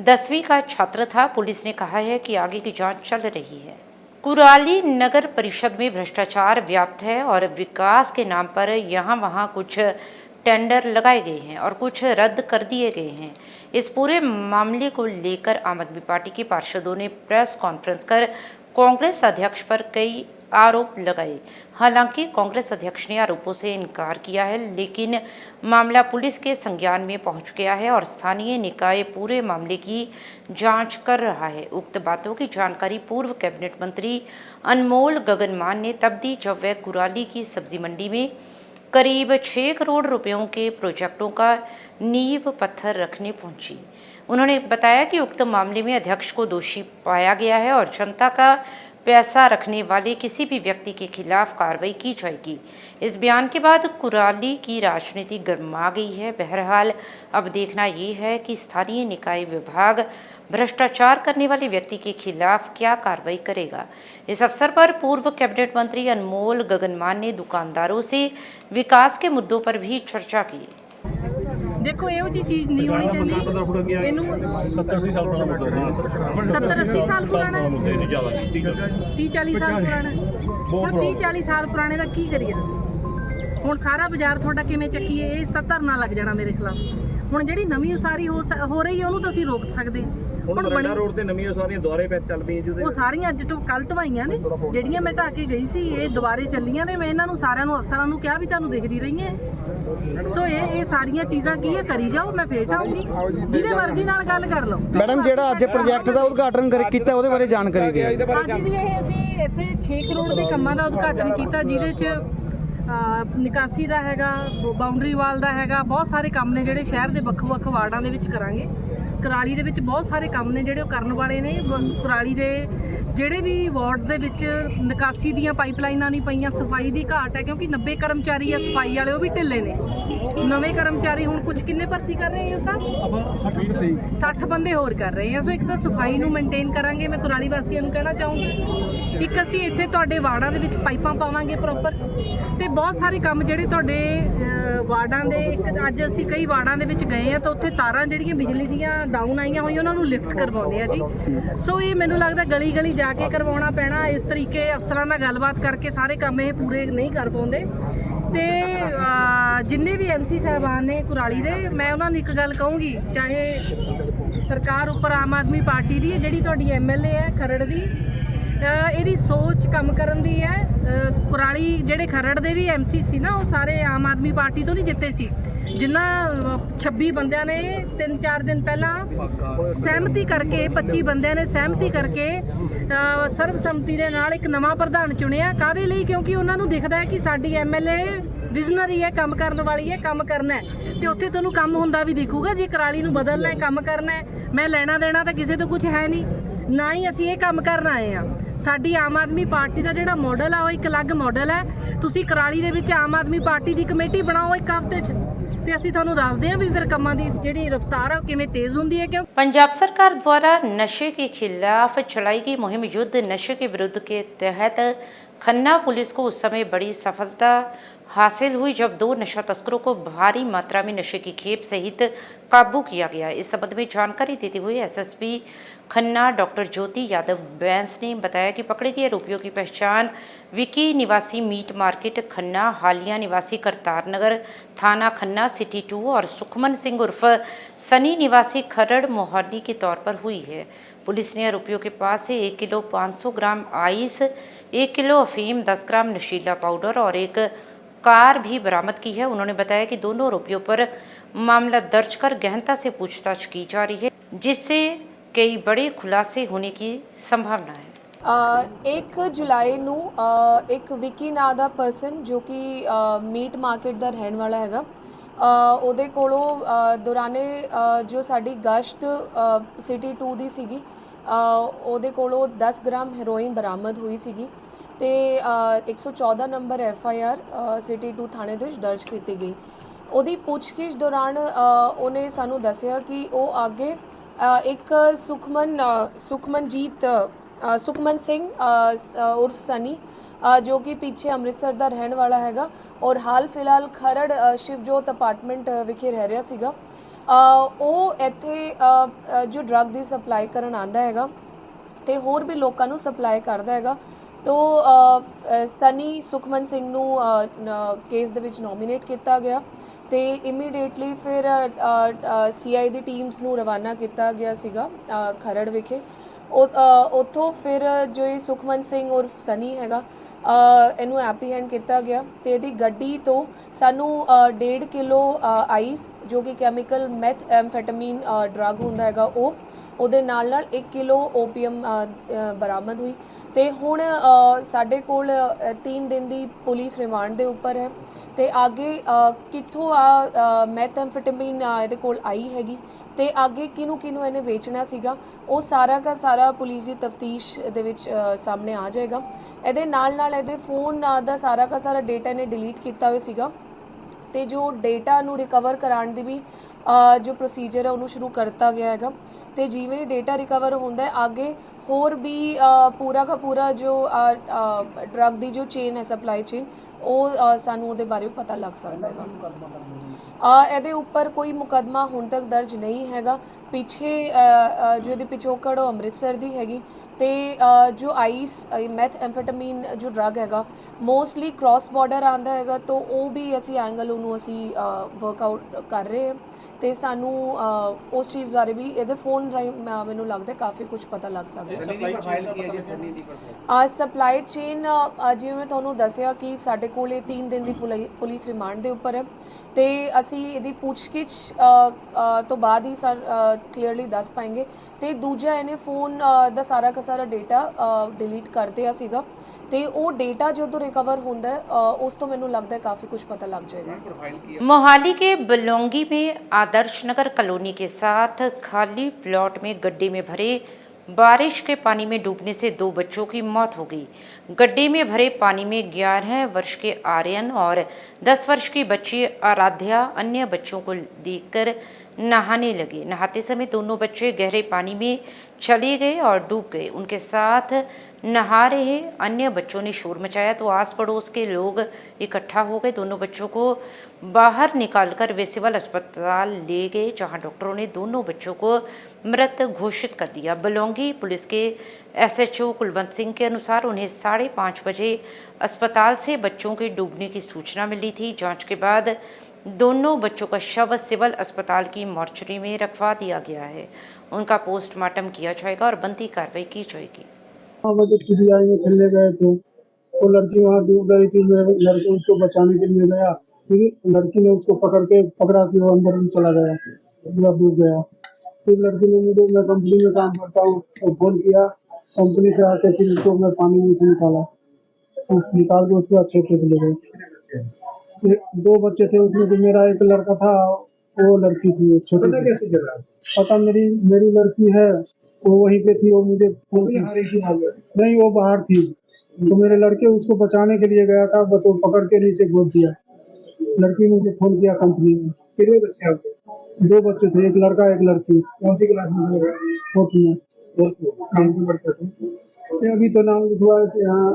10वीं का छात्र था। पुलिस ने कहा है कि आगे की जांच चल रही है। कुराली नगर परिषद में भ्रष्टाचार व्याप्त है और विकास के नाम पर यहाँ वहाँ कुछ टेंडर लगाए गए हैं और कुछ रद्द कर दिए गए हैं। इस पूरे मामले को लेकर आम आदमी पार्टी के पार्षदों ने प्रेस कॉन्फ्रेंस कर कांग्रेस अध्यक्ष पर कई आरोप लगाए। हालांकि कांग्रेस अध्यक्ष ने आरोपों से इनकार किया है, लेकिन मामला पुलिस के संज्ञान में पहुंच गया है और स्थानीय निकाय पूरे मामले की जांच कर रहा है। उक्त बातों की जानकारी पूर्व कैबिनेट मंत्री अनमोल गगनमान ने तब दी जब वह कुराली की सब्जी मंडी में करीब 6 करोड़ रुपयों के प्रोजेक्टों का नींव पत्थर रखने पहुंची। उन्होंने बताया कि उक्त मामले में अध्यक्ष को दोषी पाया गया है और जनता का पैसा रखने वाले किसी भी व्यक्ति के खिलाफ कार्रवाई की जाएगी। इस बयान के बाद कुराली की राजनीति गर्मा गई है। बहरहाल अब देखना ये है कि स्थानीय निकाय विभाग भ्रष्टाचार करने वाले व्यक्ति के खिलाफ क्या कार्रवाई करेगा। इस अवसर पर पूर्व कैबिनेट मंत्री अनमोल गगनमान ने दुकानदारों से विकास के मुद्दों पर भी चर्चा की। देखो ਇਹੋ ਜੀ ਚੀਜ਼ ਨਹੀਂ ਹੋਣੀ ਚਾਹੀਦੀ। ਇਹਨੂੰ 70-80 ਸਾਲ ਪੁਰਾਣਾ ਮੁੱਦਾ ਹੈ। 70-80 ਸਾਲ ਪੁਰਾਣਾ 30-40 ਸਾਲ ਪੁਰਾਣਾ। ਹੁਣ 30-40 ਸਾਲ ਪੁਰਾਣੇ ਦਾ ਕੀ ਕਰੀਏ ਦੱਸੋ। ਹੁਣ ਸਾਰਾ ਬਾਜ਼ਾਰ ਤੁਹਾਡਾ ਕਿਵੇਂ ਚੱਕੀਏ? ਇਹ ਸੱਤਰ ਨਾ ਲੱਗ ਜਾਣਾ ਮੇਰੇ ਖਿਲਾਫ। ਹੁਣ ਜਿਹੜੀ ਨਵੀਂ ਉਸਾਰੀ ਹੋ ਰਹੀ ਹੈ ਉਹਨੂੰ ਤਾਂ ਅਸੀਂ ਰੋਕ ਸਕਦੇ ਹਾਂ। ਹੁਣ ਬੜਾ ਰੋਡ ਤੇ ਨਵੀਆਂ ਉਸਾਰੀਆਂ ਦੁਆਰੇ ਪੈ ਚੱਲ ਪਈਆਂ ਜਿਹਦੇ ਉਹ ਸਾਰੀਆਂ ਅੱਜ ਤੋਂ ਕੱਲ ਢਵਾਈਆਂ ਨੇ, ਜਿਹੜੀਆਂ ਮੈਂ ਢਾ ਕੇ ਗਈ ਸੀ ਇਹ ਦੁਬਾਰੇ ਚੱਲੀਆਂ ਨੇ। ਮੈਂ ਇਹਨਾਂ ਨੂੰ ਸਾਰਿਆਂ ਨੂੰ ਅਫਸਰਾਂ ਨੂੰ ਕਿਹਾ ਵੀ ਤੁਹਾਨੂੰ ਦਿਖਦੀ ਰਹੀਆਂ। ਸੋ ਇਹ ਸਾਰੀਆਂ ਚੀਜ਼ਾਂ ਕੀ ਹੈ ਕਰੀ ਜਾਓ, ਮੈਂ ਫੇਰ ਆਉਂਗੀ, ਜਿਹਦੇ ਮਰਜ਼ੀ ਨਾਲ ਗੱਲ ਕਰ ਲਓ। ਮੈਡਮ ਜਿਹੜਾ ਅੱਜ ਪ੍ਰੋਜੈਕਟ ਦਾ ਉਦਘਾਟਨ ਕੀਤਾ ਉਹਦੇ ਬਾਰੇ ਜਾਣਕਾਰੀ ਦਿਓ। ਅੱਜ ਜੀ ਇਹ ਅਸੀਂ ਇੱਥੇ 6 ਕਰੋੜ ਦੇ ਕੰਮਾਂ ਦਾ ਉਦਘਾਟਨ ਕੀਤਾ, ਜਿਹਦੇ 'ਚ ਨਿਕਾਸੀ ਦਾ ਹੈਗਾ, ਬਾਉਂਡਰੀ ਵਾਲ ਦਾ ਹੈਗਾ, ਬਹੁਤ ਸਾਰੇ ਕੰਮ ਨੇ ਜਿਹੜੇ ਸ਼ਹਿਰ ਦੇ ਵੱਖ-ਵੱਖ ਵਾਰਡਾਂ ਦੇ ਵਿੱਚ ਕਰਾਂਗੇ। ਕੁਰਾਲੀ ਦੇ ਵਿੱਚ ਬਹੁਤ ਸਾਰੇ ਕੰਮ ਨੇ ਜਿਹੜੇ ਉਹ ਕਰਨ ਵਾਲੇ ਨੇ। ਕੁਰਾਲੀ ਦੇ ਜਿਹੜੇ ਵੀ ਵਾਰਡਸ ਦੇ ਵਿੱਚ ਨਿਕਾਸੀ ਦੀਆਂ ਪਾਈਪਲਾਈਨਾਂ ਨਹੀਂ ਪਈਆਂ, ਸਫਾਈ ਦੀ ਘਾਟ ਹੈ ਕਿਉਂਕਿ 90 ਕਰਮਚਾਰੀ ਆ ਸਫਾਈ ਵਾਲੇ, ਉਹ ਵੀ ਢਿੱਲੇ ਨੇ। ਨਵੇਂ ਕਰਮਚਾਰੀ ਹੁਣ ਕੁਝ ਕਿੰਨੇ ਭਰਤੀ ਕਰ ਰਹੇ ਹੋ ਸਾਹਿਬ? 60 ਬੰਦੇ ਹੋਰ ਕਰ ਰਹੇ ਆ। ਸੋ ਇੱਕ ਤਾਂ ਸਫਾਈ ਨੂੰ ਮੇਨਟੇਨ ਕਰਾਂਗੇ। ਮੈਂ ਕੁਰਾਲੀ ਵਾਸੀਆਂ ਨੂੰ ਕਹਿਣਾ ਚਾਹੂੰਗੀ, ਇੱਕ ਅਸੀਂ ਇੱਥੇ ਤੁਹਾਡੇ ਵਾਰਡਾਂ ਦੇ ਵਿੱਚ ਪਾਈਪਾਂ ਪਾਵਾਂਗੇ ਪ੍ਰੋਪਰ, ਤੇ ਬਹੁਤ ਸਾਰੇ ਕੰਮ ਜਿਹੜੇ ਤੁਹਾਡੇ ਵਾਰਡਾਂ ਦੇ, ਇੱਕ ਅੱਜ ਅਸੀਂ ਕਈ ਵਾਰਡਾਂ ਦੇ ਵਿੱਚ ਗਏ ਆ ਤਾਂ ਉੱਥੇ ਤਾਰਾਂ ਜਿਹੜੀਆਂ ਬਿਜਲੀ ਦੀਆਂ ਡਾਊਨ ਆਈਆਂ ਹੋਈਆਂ ਉਹਨਾਂ ਨੂੰ ਲਿਫਟ ਕਰਵਾਉਂਦੇ ਆ ਜੀ। ਸੋ ਇਹ ਮੈਨੂੰ ਲੱਗਦਾ ਗਲੀ ਗਲੀ ਜਾ ਕੇ ਕਰਵਾਉਣਾ ਪੈਣਾ। ਇਸ ਤਰੀਕੇ ਅਫਸਰਾਂ ਨਾਲ ਗੱਲਬਾਤ ਕਰਕੇ ਸਾਰੇ ਕੰਮ ਇਹ ਪੂਰੇ ਨਹੀਂ ਕਰ ਪਾਉਂਦੇ। ਤੇ ਜਿੰਨੇ ਵੀ MC ਸਾਹਿਬਾਨ ਨੇ ਕੁਰਾਲੀ ਦੇ, ਮੈਂ ਉਹਨਾਂ ਨੂੰ ਇੱਕ ਗੱਲ ਕਹੂੰਗੀ, ਚਾਹੇ ਸਰਕਾਰ ਉੱਪਰ ਆਮ ਆਦਮੀ ਪਾਰਟੀ ਦੀ ਹੈ, ਜਿਹੜੀ ਤੁਹਾਡੀ MLA ਹੈ ਖਰੜ ਦੀ, ਇਹਦੀ ਸੋਚ ਕੰਮ ਕਰਨ ਦੀ ਹੈ। ਕੁਰਾਲੀ ਜਿਹੜੇ ਖਰੜ ਦੇ ਵੀ MC ਸੀ ਨਾ, ਉਹ ਸਾਰੇ ਆਮ ਆਦਮੀ ਪਾਰਟੀ ਤੋਂ ਨਹੀਂ ਜਿੱਤੇ ਸੀ। ਜਿਨ੍ਹਾਂ 26 ਬੰਦਿਆਂ ਨੇ 3-4 ਦਿਨ ਪਹਿਲਾਂ ਸਹਿਮਤੀ ਕਰਕੇ, 25 ਬੰਦਿਆਂ ਨੇ ਸਹਿਮਤੀ ਕਰਕੇ ਸਰਬਸੰਮਤੀ ਦੇ ਨਾਲ ਇੱਕ ਨਵਾਂ ਪ੍ਰਧਾਨ ਚੁਣਿਆ। ਕਾਹਦੇ ਲਈ? ਕਿਉਂਕਿ ਉਹਨਾਂ ਨੂੰ ਦਿਖਦਾ ਹੈ ਕਿ ਸਾਡੀ MLA ਵਿਜ਼ਨਰੀ ਹੈ, ਕੰਮ ਕਰਨ ਵਾਲੀ ਹੈ, ਕੰਮ ਕਰਨਾ ਹੈ, ਤੇ ਉੱਥੇ ਤੁਹਾਨੂੰ ਕੰਮ ਹੁੰਦਾ ਵੀ ਦਿਖੂਗਾ। ਜੇ ਕੁਰਾਲੀ ਨੂੰ ਬਦਲਣਾ ਹੈ, ਕੰਮ ਕਰਨਾ ਹੈ, ਮੈਂ ਲੈਣਾ ਦੇਣਾ ਤਾਂ ਕਿਸੇ ਤੋਂ ਕੁਝ ਹੈ ਨਹੀਂ, ਨਾ ਹੀ ਅਸੀਂ ਇਹ ਕੰਮ ਕਰਨ ਆਏ ਆ। ਸਾਡੀ ਆਮ ਆਦਮੀ ਪਾਰਟੀ ਦਾ ਜਿਹੜਾ ਮਾਡਲ ਆ ਉਹ ਇੱਕ ਅਲੱਗ ਮਾਡਲ ਹੈ। ਤੁਸੀਂ ਕੁਰਾਲੀ ਦੇ ਵਿੱਚ ਆਮ ਆਦਮੀ ਪਾਰਟੀ ਦੀ ਕਮੇਟੀ ਬਣਾਓ ਇੱਕ ਹਫ਼ਤੇ 'ਚ, ਤੇ ਅਸੀਂ ਤੁਹਾਨੂੰ ਦੱਸਦੇ ਹਾਂ ਵੀ ਫਿਰ ਕੰਮਾਂ ਦੀ ਜਿਹੜੀ ਰਫ਼ਤਾਰ ਹੈ ਕਿਵੇਂ ਤੇਜ਼ ਹੁੰਦੀ है। क्यों पंजाब सरकार द्वारा नशे के खिलाफ चलाई गई मुहिम युद्ध नशे के विरुद्ध के तहत खन्ना पुलिस को उस समय बड़ी सफलता हासिल हुई जब 2 नशा तस्करों को भारी मात्रा में नशे की खेप सहित काबू किया गया। इस संबंध में जानकारी देते हुए SSP खन्ना डॉक्टर ज्योति यादव बैंस ने बताया कि पकड़े गए आरोपियों की पहचान विकी निवासी मीट मार्केट खन्ना, हालिया निवासी करतार नगर थाना खन्ना सिटी 2 और सुखमन सिंह उर्फ सनी निवासी खरड़ मोहाली के तौर पर हुई है। पुलिस ने आरोपियों के पास से 1 किलो 500 ग्राम आइस, 1 किलो अफीम, 10 ग्राम नशीला पाउडर और एक कार भी बरामद की है। उन्होंने बताया कि दोनों आरोपियों पर मामला दर्ज कर गहनता से पूछताछ की जा रही है, जिससे कई बड़े खुलासे होने की संभावना है। 1 जुलाई ਨੂੰ ਇੱਕ ਵਿੱਕੀ ਨਾਂ ਦਾ ਪਰਸਨ ਜੋ ਕਿ ਮੀਟ ਮਾਰਕੀਟ ਦਾ ਰਹਿਣ ਵਾਲਾ ਹੈਗਾ, ਉਹਦੇ ਕੋਲੋਂ ਦੌਰਾਨੇ ਜੋ ਸਾਡੀ ਗਸ਼ਤ ਸਿਟੀ 2 ਦੀ ਸੀਗੀ, ਉਹਦੇ ਕੋਲੋਂ 10 ਗ੍ਰਾਮ ਹੈਰੋਇਨ ਬਰਾਮਦ ਹੋਈ ਸੀਗੀ ਤੇ 114 ਨੰਬਰ FIR ਸਿਟੀ 2 ਥਾਣੇ ਦੇ ਵਿੱਚ ਦਰਜ ਕੀਤੀ ਗਈ। ਉਹਦੀ ਪੁੱਛਗਿੱਛ ਦੌਰਾਨ ਉਹਨੇ ਸਾਨੂੰ ਦੱਸਿਆ ਕਿ ਉਹ ਅੱਗੇ ਇੱਕ ਸੁਖਮਨ ਸਿੰਘ ਉਰਫ ਸਨੀ ਜੋ ਕਿ ਪਿੱਛੇ ਅੰਮ੍ਰਿਤਸਰ ਦਾ ਰਹਿਣ ਵਾਲਾ ਹੈਗਾ ਔਰ ਹਾਲ ਫਿਲਹਾਲ ਖਰੜ ਸ਼ਿਵਜੋਤ ਅਪਾਰਟਮੈਂਟ ਵਿਖੇ ਰਹਿ ਰਿਹਾ ਸੀਗਾ। ਉਹ ਇੱਥੇ ਜੋ ਡਰੱਗ ਦੀ ਸਪਲਾਈ ਕਰਨ ਆਉਂਦਾ ਹੈਗਾ ਤੇ ਹੋਰ ਵੀ ਲੋਕਾਂ ਨੂੰ ਸਪਲਾਈ ਕਰਦਾ ਹੈਗਾ। ਤੋ ਸਨੀ ਸੁਖਮਨ ਸਿੰਘ ਨੂੰ ਕੇਸ ਦੇ ਵਿੱਚ ਨੋਮੀਨੇਟ ਕੀਤਾ ਗਿਆ ਤੇ ਇਮੀਡੀਏਟਲੀ ਫਿਰ CI ਦੀ ਟੀਮਸ ਨੂੰ ਰਵਾਨਾ ਕੀਤਾ ਗਿਆ ਸੀਗਾ ਖਰੜ ਵਿਖੇ। ਉੱਥੋਂ ਫਿਰ ਜੋ ਇਹ ਸੁਖਮਨ ਸਿੰਘ ਉਰਫ ਸਨੀ ਹੈਗਾ ਇਹਨੂੰ ਐਪਰੀਹੈਂਡ ਕੀਤਾ ਗਿਆ ਤੇ ਇਹਦੀ ਗੱਡੀ ਤੋਂ ਸਾਨੂੰ 1.5 ਕਿਲੋ ਆਈਸ ਜੋ ਕਿ ਕੈਮੀਕਲ ਮੈਥ ਐਮਫੈਟਾਮੀਨ ਡਰੱਗ ਹੁੰਦਾ ਹੈਗਾ ਉਹਦੇ ਨਾਲ 1 ਕਿਲੋ ਓਪੀਅਮ ਬਰਾਮਦ ਹੋਈ ਤੇ ਹੁਣ ਸਾਡੇ ਕੋਲ 3 ਦਿਨ ਦੀ ਪੁਲਿਸ ਰਿਮਾਂਡ ਦੇ ਉੱਪਰ ਹੈ ਤੇ ਅੱਗੇ ਕਿੱਥੋਂ ਮੈਥ ਐਮਫੈਟਾਮੀਨ ਇਹਦੇ ਕੋਲ ਆਈ ਹੈਗੀ ਤੇ ਅੱਗੇ ਕਿਹਨੂੰ ਇਹਨੇ ਵੇਚਣਾ ਸੀਗਾ ਉਹ ਸਾਰਾ ਦਾ ਸਾਰਾ ਪੁਲਿਸ ਦੀ ਤਫਤੀਸ਼ ਦੇ ਵਿੱਚ ਸਾਹਮਣੇ ਆ ਜਾਏਗਾ। ਇਹਦੇ ਨਾਲ ਇਹਦੇ ਫੋਨ ਦਾ ਸਾਰਾ ਡੇਟਾ ਇਹਨੇ ਡਿਲੀਟ ਕੀਤਾ ਹੋਇਆ ਸੀਗਾ ਤੇ ਜੋ ਡੇਟਾ ਨੂੰ ਰਿਕਵਰ ਕਰਾਉਣ ਦੀ ਵੀ ਜੋ ਪ੍ਰੋਸੀਜਰ ਹੈ ਉਹਨੂੰ ਸ਼ੁਰੂ ਕਰਤਾ ਗਿਆ ਹੈਗਾ ਤੇ ਜਿਵੇਂ ਡੇਟਾ ਰਿਕਵਰ ਹੁੰਦਾ ਹੈ ਅੱਗੇ ਹੋਰ ਵੀ ਪੂਰਾ ਜੋ ਡਰੱਗ ਦੀ ਜੋ ਚੇਨ ਹੈ ਸਪਲਾਈ ਚੇਨ ਉਹ ਸਾਨੂੰ ਉਹਦੇ ਬਾਰੇ ਪਤਾ ਲੱਗ ਸਕਦਾ ਹੈਗਾ। ਇਹਦੇ ਉੱਪਰ ਕੋਈ ਮੁਕੱਦਮਾ ਹੁਣ ਤੱਕ ਦਰਜ ਨਹੀਂ ਹੈਗਾ। ਪਿੱਛੇ ਜੋ ਇਹਦੀ ਪਿਛੋਕੜ ਉਹ ਅੰਮ੍ਰਿਤਸਰ ਦੀ ਹੈਗੀ ਤੇ ਜੋ ਆਈਸ ਮੈਥ ਐਮਫੈਟਾਮੀਨ ਜੋ ਡਰੱਗ ਹੈਗਾ ਮੋਸਟਲੀ ਕ੍ਰਾਸ ਬਾਰਡਰ ਆਉਂਦਾ ਹੈਗਾ ਤਾਂ ਉਹ ਵੀ ਅਸੀਂ ਐਂਗਲ ਉਹਨੂੰ ਅਸੀਂ ਵਰਕਆਊਟ ਕਰ ਰਹੇ ਹਾਂ ਤੇ ਸਾਨੂੰ ਉਸ ਚੀਜ਼ ਬਾਰੇ ਵੀ ਇਹਦੇ ਫੋਨ ਰਾਹੀਂ ਮੈਨੂੰ ਲੱਗਦਾ ਕਾਫੀ ਕੁਝ ਪਤਾ ਲੱਗ ਸਕਦਾ। ਸਪਲਾਈ ਚੇਨ ਜਿਵੇਂ ਮੈਂ ਤੁਹਾਨੂੰ ਦੱਸਿਆ ਕਿ ਸਾਡੇ ਕੋਲ ਇਹ 3 ਦਿਨ ਦੀ ਪੁਲਿਸ ਰਿਮਾਂਡ ਦੇ ਉੱਪਰ ਹੈ ਤੇ ਅਸੀਂ ਇਹਦੀ ਪੁੱਛਗਿੱਛ ਤੋਂ ਬਾਅਦ ਹੀ ਕਲੀਅਰਲੀ ਦੱਸ ਪਾएंगे ਤੇ ਦੂਜਾ ਇਹਨੇ ਫੋਨ ਦਾ ਸਾਰਾ ਡੇਟਾ ਡਿਲੀਟ ਕਰ ਦਿਆ ਸੀਗਾ ਤੇ ਉਹ ਡੇਟਾ ਜਦੋਂ रिकवर ਹੁੰਦਾ है उस तो मैंने लगता है काफ़ी कुछ पता लग जाएगा। मोहाली के बलौंगी में आदर्श नगर कॉलोनी के साथ खाली प्लॉट में गड्ढे में भरे बारिश के पानी में डूबने से 2 बच्चों की मौत हो गई। गड्ढे में भरे पानी में 11 वर्ष के आर्यन और 10 वर्ष की बच्ची आराध्या अन्य बच्चों को देखकर नहाने लगे। नहाते समय दोनों बच्चे गहरे पानी में चले गए और डूब गए। उनके साथ नहा रहे अन्य बच्चों ने शोर मचाया तो आस पड़ोस के लोग इकट्ठा हो गए। दोनों बच्चों को बाहर निकालकर वे सिविल अस्पताल ले गए जहां डॉक्टरों ने दोनों बच्चों को मृत घोषित कर दिया। बलौंगी पुलिस के SHO कुलवंत सिंह के अनुसार उन्हें 5:30 बजे अस्पताल से बच्चों के डूबने की सूचना मिली थी। जांच के बाद दोनों बच्चों का शव सिविल अस्पताल की मॉर्चरी में रखवा दिया गया है। उनका पोस्टमार्टम किया जाएगा और बनती कार्रवाई की जाएगी। चिड़िया में खेलने गए थे तो लड़की वहाँ डूब गई थी। मेरे लड़के उसको बचाने के लिए गया, फिर लड़की ने उसको पकड़ा कि वो अंदर में चला गया, पूरा डूब गया। फिर लड़की ने मुझे, मैं कंपनी में काम करता हूँ, तो फोन किया कंपनी से आके, फिर उसको मैं पानी में से निकाला, निकाल के उसको अच्छे से ले गए। 2 बच्चे थे उसमें, तो मेरा एक लड़का था, वो लड़की थी छोटी। पता मेरी लड़की है, वो वहीं पे थी। वो मुझे नहीं, वो बाहर थी, तो मेरे लड़के उसको बचाने के लिए गया था, बस वो पकड़ के नीचे गोद दिया। लड़की मुझे फोन किया कंपनी में। कितने बच्चे आपके? 2 बच्चे थे, एक लड़का एक लड़की। कौन सी क्लास में? 4th में। नाम भी पढ़ते थे। अभी तो नाम लिखवा है यहाँ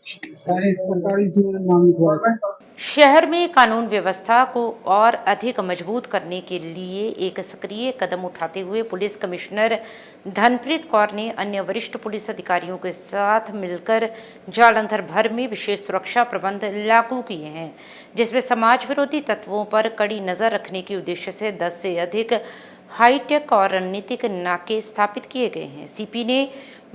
सरकारी स्कूल में नाम लिखवा है। शहर में कानून व्यवस्था को और अधिक मजबूत करने के लिए एक सक्रिय कदम उठाते हुए पुलिस कमिश्नर धनप्रीत कौर ने अन्य वरिष्ठ पुलिस अधिकारियों के साथ मिलकर जालंधर भर में विशेष सुरक्षा प्रबंध लागू किए हैं, जिसमें समाज विरोधी तत्वों पर कड़ी नजर रखने के उद्देश्य से 10 से अधिक हाईटेक और रणनीतिक नाके स्थापित किए गए हैं। CP ने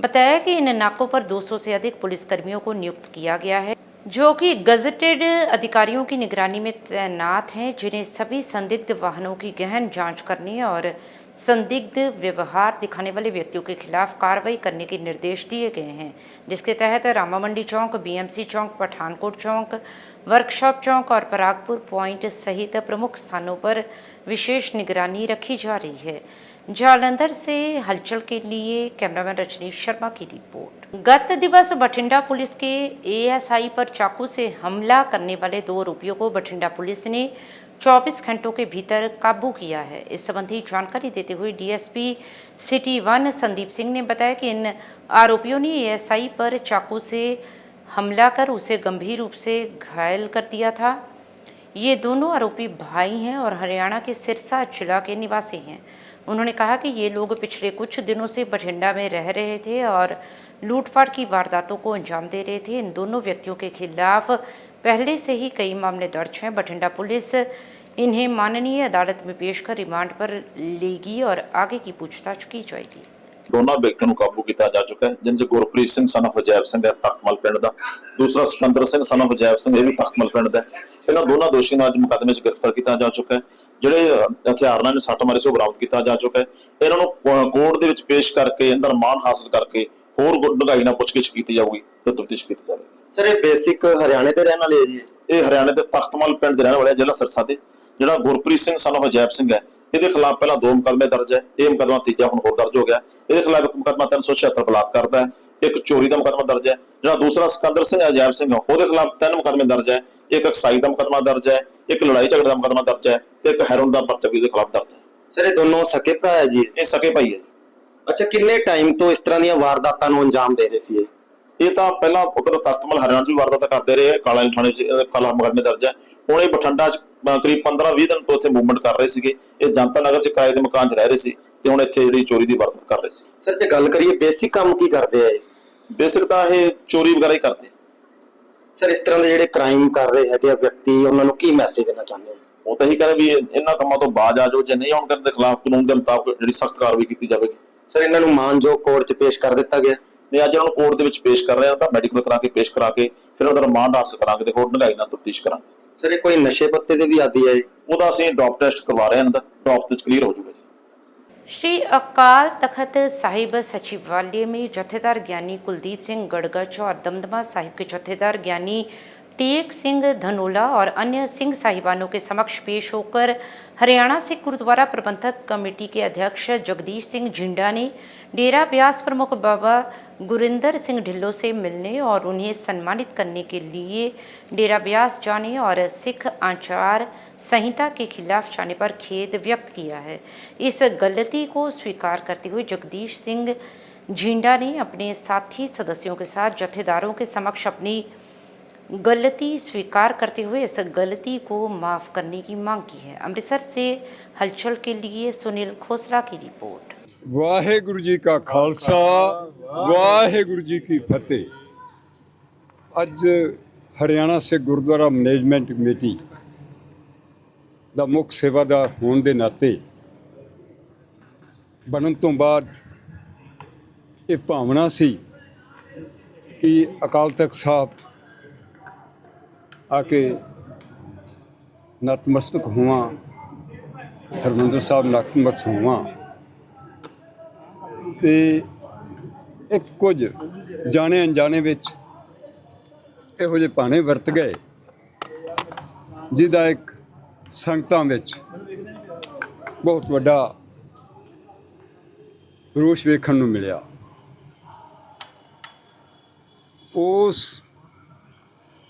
बताया कि इन नाकों पर 200 से अधिक पुलिसकर्मियों को नियुक्त किया गया है, जो कि गजटेड अधिकारियों की निगरानी में तैनात हैं, जिन्हें सभी संदिग्ध वाहनों की गहन जांच करने और संदिग्ध व्यवहार दिखाने वाले व्यक्तियों के खिलाफ कार्रवाई करने के निर्देश दिए गए हैं, जिसके तहत रामा मंडी चौक, BMC चौक, पठानकोट चौक, वर्कशॉप चौक और परागपुर पॉइंट सहित प्रमुख स्थानों पर विशेष निगरानी रखी जा रही है। जालंधर से हलचल के लिए कैमरामैन रजनीश शर्मा की रिपोर्ट। गत दिवस बठिंडा पुलिस के ASI पर चाकू से हमला करने वाले 2 आरोपियों को बठिंडा पुलिस ने 24 घंटों के भीतर काबू किया है। इस संबंधी जानकारी देते हुए DSP सिटी 1 संदीप सिंह ने बताया कि इन आरोपियों ने ASI पर चाकू से हमला कर उसे गंभीर रूप से घायल कर दिया था। ये दोनों आरोपी भाई हैं और हरियाणा के सिरसा जिला के निवासी हैं। उन्होंने कहा कि ये लोग पिछले कुछ दिनों से बठिंडा में रह रहे थे और लूटपाट की वारदातों को अंजाम दे रहे थे। इन दोनों व्यक्तियों के खिलाफ पहले से ही कई मामले दर्ज हैं। बठिंडा पुलिस इन्हें माननीय अदालत में पेश कर रिमांड पर लेगी और आगे की पूछताछ की जाएगी। ਦੋਨਾਂ ਵਿਅਕਤੀਆਂ ਨੂੰ ਕਾਬੂ ਕੀਤਾ ਜਾ ਚੁੱਕਾ ਹੈ, ਜਿਨ੍ਹਾਂ 'ਚ ਗੁਰਪ੍ਰੀਤ ਸਿੰਘ ਸਨ ਆਫ ਅਜੈਬ ਸਿੰਘ ਹੈ ਤਖਤਮਲ ਪਿੰਡ ਦਾ, ਦੂਸਰਾ ਸਿਕੰਦਰ ਸਿੰਘ ਸਨ ਆਫ ਅਜੈਬ ਸਿੰਘ, ਇਹ ਵੀ ਤਖਤਮਲ ਪਿੰਡ ਦਾ ਹੈ। ਇਹਨਾਂ ਦੋਨਾਂ ਦੋਸ਼ੀਆਂ ਨੂੰ ਅੱਜ ਮੁਕੱਦਮੇ 'ਚ ਗ੍ਰਿਫਤਾਰ ਕੀਤਾ ਜਾ ਚੁੱਕਾ ਹੈ। ਜਿਹੜੇ ਹਥਿਆਰ ਨਾਲ ਸੱਟ ਮਾਰੇ ਸੀ ਉਹ ਬਰਾਮਦ ਕੀਤਾ ਜਾ ਚੁੱਕਾ ਹੈ। ਇਹਨਾਂ ਨੂੰ ਕੋਰਟ ਦੇ ਵਿੱਚ ਪੇਸ਼ ਕਰਕੇ ਅੰਦਰ ਰਿਮਾਂਡ ਹਾਸਲ ਕਰਕੇ ਹੋਰ ਡੂੰਘਾਈ ਨਾਲ ਪੁੱਛਗਿੱਛ ਕੀਤੀ ਜਾਊਗੀ ਤੇ ਤਫਤੀਸ਼ ਕੀਤੀ ਜਾਵੇਗੀ। ਸਰ ਇਹ ਬੇਸਿਕ ਹਰਿਆਣੇ ਦੇ ਰਹਿਣ ਵਾਲੇ ਹੈ ਜੀ? ਇਹ ਹਰਿਆਣੇ ਦੇ ਤਖਤਮਲ ਪਿੰਡ ਦੇ ਰਹਿਣ ਵਾਲੇ ਜ਼ਿਲ੍ਹਾ ਸਿਰਸਾ ਦੇ। ਜਿਹੜਾ ਗੁਰਪ੍ਰੀਤ ਸਿੰਘ ਸਨ ਆਫ ਅਜੈਬ ਸਿੰਘ ਹੈ, ਇਹਦੇ ਖਿਲਾਫ ਪਹਿਲਾਂ 2 ਮੁਕੱਦਮੇ ਦਰਜ ਹੈ, ਇਹ ਮੁਕੱਦਮਾ ਤੀਜਾ ਹੁਣ ਹੋਰ ਦਰਜ ਹੋ ਗਿਆ। ਇਹਦੇ ਖਿਲਾਫ ਇੱਕ ਮੁਕੱਦਮਾ 376 ਬਲਾਤਕਾਰ ਦਾ ਹੈ, ਇੱਕ ਚੋਰੀ ਦਾ ਮੁਕੱਦਮਾ ਦਰਜ ਹੈ। ਜਿਹੜਾ ਦੂਸਰਾ ਸਿਕੰਦਰ ਸਿੰਘ ਅਜੈਬ ਸਿੰਘ ਉਹਦੇ ਖਿਲਾਫ 3 ਮੁਕੱਦਮੇ ਦਰਜ ਹੈ, ਇੱਕ ਅਕਸਾਈ ਦਾ ਮੁਕੱਦਮਾ ਦਰਜ ਹੈ, ਇੱਕ ਲੜਾਈ ਝਗੜੇ ਦਾ ਮੁਕੱਦਮਾ ਦਰਜ ਹੈ ਤੇ ਇੱਕ ਹੈਰੋਨ ਦਾ ਪਰਚਾ ਵੀ ਇਹਦੇ ਖਿਲਾਫ ਦਰਜ ਹੈ। ਸਰ ਇਹ ਦੋਨੋਂ ਸਕੇ ਭਰਾ ਹੈ ਜੀ? ਇਹ ਸਕੇ ਭਾਈ ਹੈ। ਅੱਛਾ, ਕਿੰਨੇ ਟਾਈਮ ਤੋਂ ਇਸ ਤਰ੍ਹਾਂ ਦੀਆਂ ਵਾਰਦਾਤਾਂ ਨੂੰ ਅੰਜਾਮ ਦੇ ਰਹੇ ਸੀ ਇਹ ਤਾਂ ਪਹਿਲਾਂ ਉਧਰ ਤਖਤਮਲ ਹਰਿਆਣਾ 'ਚ ਵੀ ਵਾਰਦਾਤਾਂ ਕਰਦੇ ਰਹੇ, ਕਾਲਾ ਥਾਣੇ 'ਚ ਇਹਦੇ ਖਿਲਾਫ ਮੁਕੱਦਮੇ ਦਰਜ ਹੈ। ਹੁਣ ਇਹ ਬਠਿੰਡਾ 'ਚ ਕਰੀਬ 15-20 ਦਿਨ ਤੋਂ ਇੱਥੇ ਮੂਵਮੈਂਟ ਕਰ ਰਹੇ ਸੀਗੇ। ਇਹ ਜਨਤਾ ਨਗਰ 'ਚ ਕਿਰਾਏ ਦੇ ਮਕਾਨ 'ਚ ਰਹਿ ਰਹੇ ਸੀ ਤੇ ਹੁਣ ਇੱਥੇ ਜਿਹੜੀ ਚੋਰੀ ਦੀ ਵਾਰਦਾਤ ਕਰ ਰਹੇ ਸੀ। ਸਰ ਜੇ ਗੱਲ ਕਰੀਏ ਬੇਸਿਕ ਕੰਮ ਕੀ ਕਰਦੇ ਆ ਇਹ? ਬੇਸਿਕ ਤਾਂ ਇਹ ਚੋਰੀ ਵਗੈਰਾ ਹੀ ਕਰਦੇ। ਸਰ ਇਸ ਤਰ੍ਹਾਂ ਦੇ ਜਿਹੜੇ ਕ੍ਰਾਈਮ ਕਰ ਰਹੇ ਹੈਗੇ ਆ ਵਿਅਕਤੀ, ਉਹਨਾਂ ਨੂੰ ਕੀ ਮੈਸੇਜ ਦੇਣਾ ਚਾਹੁੰਦੇ ਹੋ? ਉਹ ਤਾਂ ਇਹੀ ਕਹਿੰਦੇ ਵੀ ਇਹਨਾਂ ਕੰਮਾਂ ਤੋਂ ਬਾਜ਼ ਆ ਜਾਓ, ਜੇ ਨਹੀਂ ਆਉਣ ਕਰਨ ਦੇ ਖਿਲਾਫ ਕਾਨੂੰਨ ਦੇ ਮੁਤਾਬਕ ਜਿਹੜੀ ਸਖਤ ਕਾਰਵਾਈ ਕੀਤੀ ਜਾਵੇਗੀ। ਸਰ ਇਹਨਾਂ ਨੂੰ ਮਾਨਯੋਗ ਕੋਰਟ 'ਚ ਪੇਸ਼ ਕਰ ਦਿੱਤਾ ਗਿਆ? ਨਹੀਂ, ਅੱਜ ਇਹਨਾਂ ਨੂੰ ਕੋਰਟ ਦੇ ਵਿੱਚ ਪੇਸ਼ ਕਰ ਰਹੇ ਹਾਂ, ਤਾਂ ਮੈਡੀਕਲ ਕਰਾ ਕੇ ਪੇਸ਼ ਕਰਾ ਕੇ ਫਿਰ ਉਹਦਾ ਰਿਮਾਂਡ ਹਾਸਲ ਕਰਾਂਗੇ ਤੇ ਹੋਰ ਡੂੰਘਾਈ ਨਾਲ ਤਫਤੀਸ਼ ਕਰਾਂਗੇ। ਸਰ ਇਹ ਕੋਈ ਨਸ਼ੇ ਪੱਤੇ ਦੇ ਵੀ ਆਦੀ ਹੈ? ਉਹਦਾ ਅਸੀਂ ਡੋਪ ਟੈਸਟ ਕਰਵਾ ਰਹੇ ਹਾਂ, ਇਹਦਾ ਡੋਪ ਤੇ ਕਲੀਅਰ ਹੋ ਜਾਊਗਾ ਜੀ। श्री अकाल तख्त साहिब सचिवालय में जत्थेदार ज्ञानी कुलदीप सिंह गड़गच और दमदमा साहिब के जत्थेदार ज्ञानी टेक सिंह धनोला और अन्य सिंह साहिबानों के समक्ष पेश होकर हरियाणा सिख गुरुद्वारा प्रबंधक कमेटी के अध्यक्ष जगदीश सिंह जिंडा ने डेरा ब्यास प्रमुख बाबा गुरिंदर सिंह ढिल्लों से मिलने और उन्हें सम्मानित करने के लिए डेरा ब्यास जाने और सिख आचार संहिता के खिलाफ जाने पर खेद व्यक्त किया है। इस गलती को स्वीकार करते हुए जगदीश सिंह जिंडा ने अपने साथी सदस्यों के साथ जत्थेदारों के समक्ष अपनी गलती स्वीकार करते हुए इस गलती को माफ़ करने की मांग की है। अमृतसर से हलचल के लिए सुनील खोसला की रिपोर्ट। वाहेगुरु जी का खालसा वाहेगुरु जी की फतेह। अज हरियाणा से गुरुद्वारा मैनेजमेंट कमेटी ਦਾ ਮੁੱਖ ਸੇਵਾਦਾਰ ਹੋਣ ਦੇ ਨਾਤੇ ਬਣਨ ਤੋਂ ਬਾਅਦ ਇਹ ਭਾਵਨਾ ਸੀ ਕਿ ਅਕਾਲ ਤਖਤ ਸਾਹਿਬ ਆ ਕੇ ਨਤਮਸਤਕ ਹੋਵਾਂ, ਹਰਿਮੰਦਰ ਸਾਹਿਬ ਨਤਮਸਤਕ ਹੋਵਾਂ ਤੇ ਇੱਕ ਕੁਝ ਜਾਣੇ ਅਣਜਾਣੇ ਵਿੱਚ ਇਹੋ ਜਿਹੇ ਭਾਣੇ ਵਰਤ ਗਏ ਜਿਹਦਾ ਇੱਕ ਸੰਗਤਾਂ ਵਿੱਚ ਬਹੁਤ ਵੱਡਾ ਰੋਸ਼ ਵੇਖਣ ਨੂੰ ਮਿਲਿਆ। ਉਸ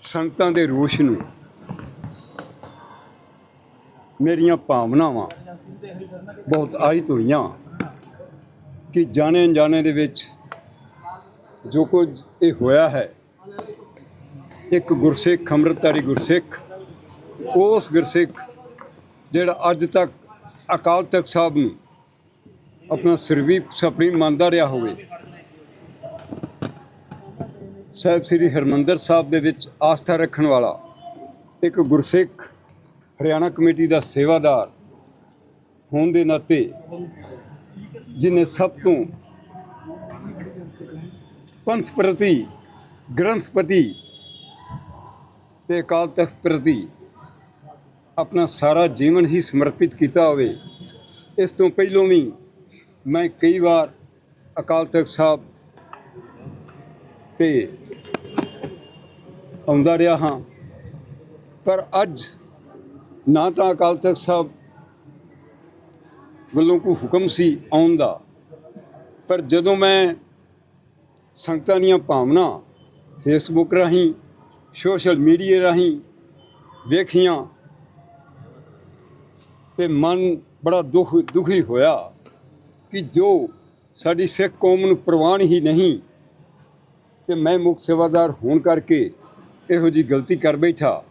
ਸੰਗਤਾਂ ਦੇ ਰੋਸ਼ ਨੂੰ ਮੇਰੀਆਂ ਭਾਵਨਾਵਾਂ ਬਹੁਤ ਆਹਿਤ ਹੋਈਆਂ ਕਿ ਜਾਣੇ ਅਣਜਾਣੇ ਦੇ ਵਿੱਚ ਜੋ ਕੁਝ ਇਹ ਹੋਇਆ ਹੈ, ਇੱਕ ਗੁਰਸਿੱਖ ਅੰਮ੍ਰਿਤਧਾਰੀ ਗੁਰਸਿੱਖ, ਉਸ ਗੁਰਸਿੱਖ ਜਿਹੜਾ ਅੱਜ ਤੱਕ ਅਕਾਲ ਤਖਤ ਸਾਹਿਬ ਨੂੰ ਆਪਣਾ ਸੁਪਰੀਮ ਮੰਨਦਾ ਰਿਹਾ ਹੋਵੇ, ਸਾਹਿਬ ਸ੍ਰੀ ਹਰਿਮੰਦਰ ਸਾਹਿਬ ਦੇ ਵਿੱਚ ਆਸਥਾ ਰੱਖਣ ਵਾਲਾ ਇੱਕ ਗੁਰਸਿੱਖ ਹਰਿਆਣਾ ਕਮੇਟੀ ਦਾ ਸੇਵਾਦਾਰ ਹੋਣ ਦੇ ਨਾਤੇ ਜਿਹਨੇ ਸਭ ਤੋਂ ਪੰਥ ਪ੍ਰਤੀ, ਗ੍ਰੰਥ ਪ੍ਰਤੀ ਤੇ ਅਕਾਲ ਤਖਤ ਪ੍ਰਤੀ ਆਪਣਾ ਸਾਰਾ ਜੀਵਨ ਹੀ ਸਮਰਪਿਤ ਕੀਤਾ ਹੋਵੇ। ਇਸ ਤੋਂ ਪਹਿਲਾਂ ਵੀ ਮੈਂ ਕਈ ਵਾਰ ਅਕਾਲ ਤਖਤ ਸਾਹਿਬ ਤੇ ਆਉਂਦਾ ਰਿਹਾ ਹਾਂ, ਪਰ ਅੱਜ ਨਾ ਤਾਂ ਅਕਾਲ ਤਖਤ ਸਾਹਿਬ ਵੱਲੋਂ ਕੋਈ ਹੁਕਮ ਸੀ ਆਉਣ ਦਾ, ਪਰ ਜਦੋਂ ਮੈਂ ਸੰਗਤਾਂ ਦੀਆਂ ਭਾਵਨਾ ਫੇਸਬੁੱਕ ਰਾਹੀਂ, ਸੋਸ਼ਲ ਮੀਡੀਆ ਰਾਹੀਂ ਵੇਖੀਆਂ ਤੇ ਮਨ ਬੜਾ ਦੁਖੀ ਹੋਇਆ ਕਿ ਜੋ ਸਾਡੀ ਸਿੱਖ ਕੌਮ ਨੂੰ ਪ੍ਰਵਾਨ ਹੀ ਨਹੀਂ ਤੇ ਮੈਂ ਮੁੱਖ ਸੇਵਾਦਾਰ ਹੋਣ ਕਰਕੇ ਇਹੋ ਜਿਹੀ ਗਲਤੀ ਕਰ ਬੈਠਾ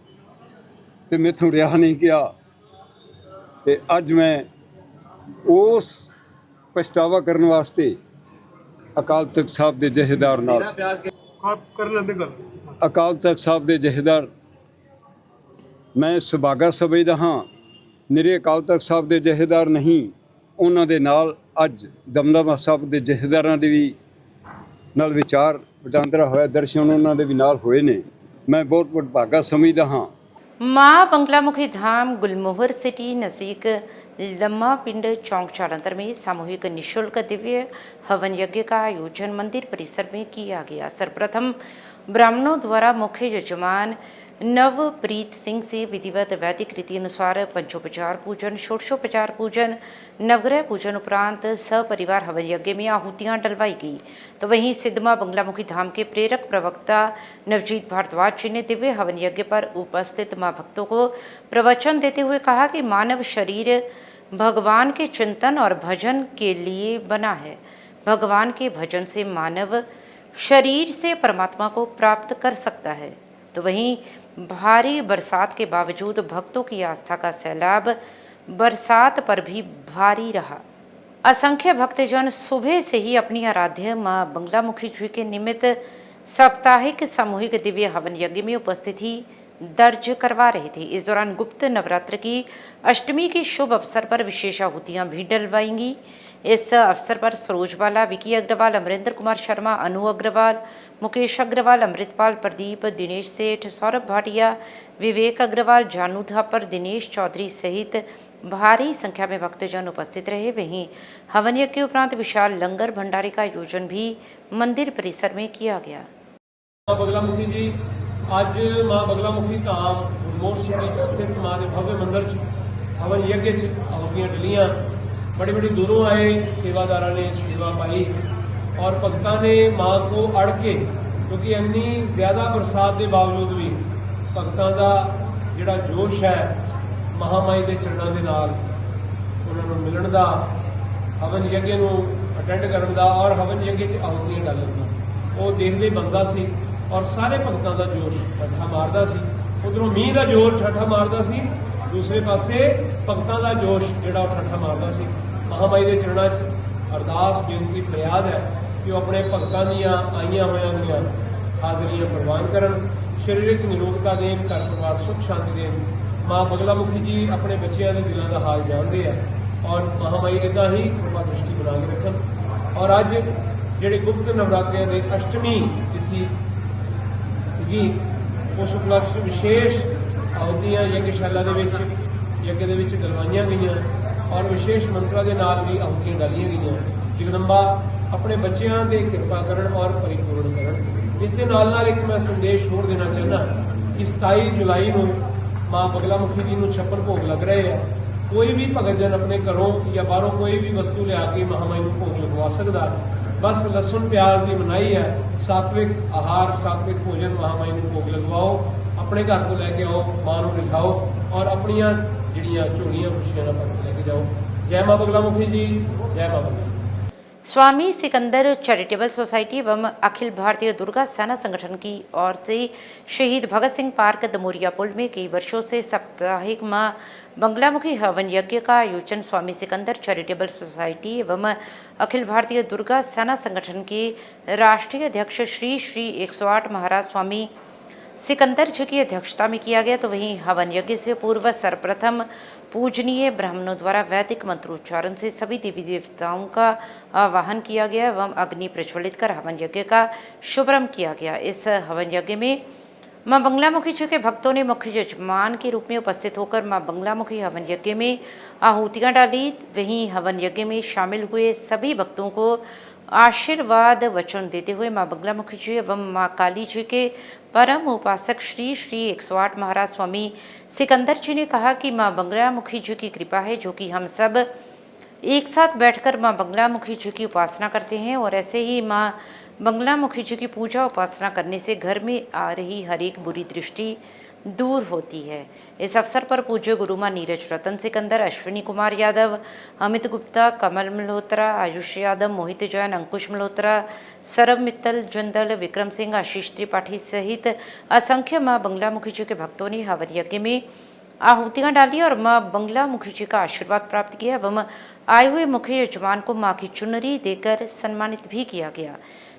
ਤੇ ਮੈਥੋਂ ਰਿਹਾ ਨਹੀਂ ਗਿਆ। ਤੇ ਅੱਜ ਮੈਂ ਉਸ ਪਛਤਾਵਾ ਕਰਨ ਵਾਸਤੇ ਅਕਾਲ ਤਖਤ ਸਾਹਿਬ ਦੇ ਜਥੇਦਾਰ ਨਾਲ ਅਕਾਲ ਤਖਤ ਸਾਹਿਬ ਦੇ ਜਥੇਦਾਰ ਮੈਂ ਸੁਭਾਗਾ ਸਮਝਦਾ ਹਾਂ। ਨਿਰੇ ਅਕਾਲ ਤਖਤ ਸਾਹਿਬ ਦੇ ਜਥੇਦਾਰ ਨਹੀਂ, ਉਹਨਾਂ ਦੇ ਨਾਲ ਅੱਜ ਦਮਦਮਾ ਸਾਹਿਬ ਦੇ ਜਥੇਦਾਰਾਂ ਦੇ ਵੀ ਨਾਲ ਵਿਚਾਰ ਵਟਾਂਦਰਾ ਹੋਇਆ, ਦਰਸ਼ਨ ਉਹਨਾਂ ਦੇ ਵੀ ਨਾਲ ਹੋਏ ਨੇ। ਮੈਂ ਬਹੁਤ ਵਡਭਾਗਾ ਸਮਝਦਾ ਹਾਂ। माँ बंगलामुखी धाम गुलमोहर सिटी नज़दीक लम्मा पिंड चौक जालंधर में सामूहिक निःशुल्क दिव्य हवन यज्ञ का आयोजन मंदिर परिसर में किया गया। सर्वप्रथम ब्राह्मणों द्वारा मुख्य यजमान नवप्रीत सिंह से विधिवत वैदिक रीति अनुसार पंचोपचार पूजन, षोडशोपचार पूजन, नवग्रह पूजन उपरांत सपरिवार हवन यज्ञ में आहुतियां डलवाई गई। तो वहीं सिद्ध मां बंगलामुखी धाम के प्रेरक प्रवक्ता नवजीत भारद्वाज जी ने दिव्य हवन यज्ञ पर उपस्थित मां भक्तों को प्रवचन देते हुए कहा कि मानव शरीर भगवान के चिंतन और भजन के लिए बना है। भगवान के भजन से मानव शरीर से परमात्मा को प्राप्त कर सकता है। तो वहीं भारी बरसात के बावजूद भक्तों की आस्था का सैलाब बरसात पर भी भारी रहा। असंख्य भक्तजन सुबह से ही अपनी आराध्य मां बंगलामुखी जी के निमित्त साप्ताहिक सामूहिक दिव्य हवन यज्ञ में उपस्थिति दर्ज करवा रहे थे। इस दौरान गुप्त नवरात्र की अष्टमी के शुभ अवसर पर विशेष आहुतियां भी डलवाएंगी। इस अवसर पर सरोज बाला, विकी अग्रवाल, अमरिंदर कुमार शर्मा, अनु अग्रवाल, मुकेश अग्रवाल, अमृतपाल प्रदीप, दिनेश सेठ, सौरभ भाटिया, विवेक अग्रवाल, जानू थापर, दिनेश चौधरी सहित भारी संख्या में भक्तजन उपस्थित रहे। वहीं हवन यज्ञ के उपरांत विशाल लंगर भंडारे का आयोजन भी मंदिर परिसर में किया गया। मां बगलामुखी जी ਅੱਜ मां बगलामुखी धाम गुरमोहर सिटी स्थित मां के भव्य मंदिर हवन यज्ञ आहुतियां डलियां। बड़ी बड़ी दूरों आए सेवादारा ने सेवा पाई और भगतां ने मां को अड़ के, क्योंकि इन्नी ज्यादा बरसात के बावजूद भी भगतां का जिहड़ा जोश है महामाई के चरणों के नाल उन्होंने मिलण का, हवन यज्ञ नूं अटेंड करन दा और हवन यज्ञ च आहुतियां डालण दा वो देखदे बनदा सी और सारे भगतां का जोश ठट्ठा मारदा सी। उधरों मीह का जोर ठट्ठा मारदा सी, दूसरे पासे भगतां का जोश जिहड़ा ठट्ठा मारदा सी। महामाई के चरणों च अरदास बेनती फरियाद है कि वो अपने भगतां दीआं आईआं होइआं दीआं हाज़रियां प्रवान करन, शरीरक निरोधता देन, घर परिवार सुख शांति देन। मां बगलामुखी जी अपने बच्चों के दिलों का हाल जानते हैं और महामाई इदां ही कृपा दृष्टि बना के रखन। और अज जिहड़े गुप्त नवरात्रियां दे अष्टमी तिथि उस उपलक्ष्य विशेष आहुतियां यज्ञशाला यज्ञ डलवाइया गई और विशेष मंत्रा के नाल भी आहुतियां डालिया गई। जगदम्बा अपने बच्चों के कृपा करन और परिपूर्ण करन। इस दे नाल एक मैं संदेश होर देना चाहना कि 27 जुलाई को मां बगलामुखी जी को छप्पन भोग लग रहे हैं। कोई भी भगत जन अपने घरों या बाहरों कोई भी वस्तु लिया के महामाई को भोग लगवा सकता। बस लसन प्याज की मनाही है, सात्विक आहार सात्विक भोजन महामाई को भोग लगवाओ, अपने घर को लैके आओ, मां को दिखाओ और अपनिया जिहड़ियां झोलियां खुशियां भर के लैके जाओ। जय मां बगलामुखी जी, जय मां बगला। स्वामी सिकंदर चैरिटेबल सोसाइटी एवं अखिल भारतीय दुर्गा सेना संगठन की ओर से शहीद भगत सिंह पार्क दमोरिया पुल में कई वर्षों से साप्ताहिक मां बंगलामुखी हवन यज्ञ का आयोजन स्वामी सिकंदर चैरिटेबल सोसाइटी एवं अखिल भारतीय दुर्गा सेना संगठन के राष्ट्रीय अध्यक्ष श्री श्री 108 महाराज स्वामी सिकंदर जी की अध्यक्षता में किया गया। तो वहीं हवन यज्ञ से पूर्व सर्वप्रथम पूजनीय ब्राह्मणों द्वारा वैदिक मंत्रोच्चारण से सभी देवी देवताओं का आवाहन किया गया एवं अग्नि प्रज्वलित कर हवन यज्ञ का शुभारंभ किया गया। इस हवन यज्ञ में मां बंगलामुखी जी के भक्तों ने मुख्य यजमान के रूप में उपस्थित होकर मां बंगलामुखी हवन यज्ञ में आहुतियां डाली। वहीं हवन यज्ञ में शामिल हुए सभी भक्तों को आशीर्वाद वचन देते हुए मां बंगलामुखी जी एवं मां काली जी के परम उपासक श्री श्री 108 महाराज स्वामी सिकंदर जी ने कहा कि मां बंगलामुखी जी की कृपा है जो कि हम सब एक साथ बैठकर मां बंगलामुखी जी की उपासना करते हैं और ऐसे ही मां बंगलामुखी जी की पूजा उपासना करने से घर में आ रही हर एक बुरी दृष्टि दूर होती है। इस अवसर पर पूज्य गुरु मां नीरज रतन सिकंदर, अश्विनी कुमार यादव, अमित गुप्ता, कमल मल्होत्रा, आयुष यादव, मोहित जैन, अंकुश मल्होत्रा, सरब मित्तल जुंदल, विक्रम सिंह, आशीष त्रिपाठी सहित असंख्य मां बंगलामुखी जी के भक्तों ने हवन यज्ञ में आहुतियां डाली और मां बंगलामुखी जी का आशीर्वाद प्राप्त किया एवं आए हुए मुख्य यजमान को मां की चुनरी देकर सम्मानित भी किया गया।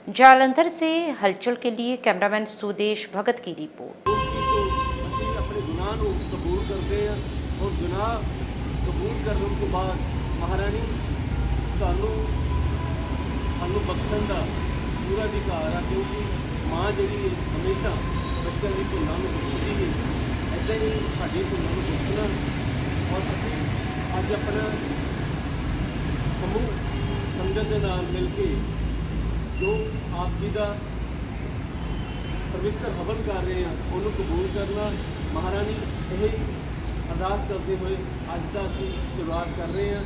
जालंधर से हलचल के लिए कैमरामैन सुदेश भगत की रिपोर्ट। अपने गुनाह को कबूल करते हैं और गुनाह कबूल करने के बाद महारानी ਤੁਹਾਨੂੰ ਸਾਨੂੰ ਬਖਸ਼ਣ ਦਾ ਪੂਰਾ ਅਧਿਕਾਰ ਆ, ਕਿਉਂਕਿ ਮਾਂ ਜਿਹੜੀ ਹੈ ਹਮੇਸ਼ਾ ਬੱਚਿਆਂ ਦੀ ਭੁੱਲਾਂ ਨੂੰ ਬਖਸ਼ਦੀ ਹੈ। ਇੱਦਾਂ ਹੀ ਸਾਡੀ ਭੁੱਲਾਂ ਨੂੰ ਬਖਸ਼ਣਾ, ਔਰ ਅਸੀਂ ਅੱਜ ਆਪਣਾ ਸਮੂਹ ਸੰਗਤ ਦੇ ਨਾਲ ਮਿਲ ਕੇ ਜੋ ਆਪ ਜੀ ਦਾ ਪਵਿੱਤਰ ਹਵਨ ਕਰ ਰਹੇ ਹਾਂ ਉਹਨੂੰ ਕਬੂਲ ਕਰਨਾ। ਮਹਾਰਾਣੀ ਇਹ ਅਰਦਾਸ ਕਰਦੇ ਹੋਏ ਅੱਜ ਦਾ ਅਸੀਂ ਸ਼ੁਰੂਆਤ ਕਰ ਰਹੇ ਹਾਂ।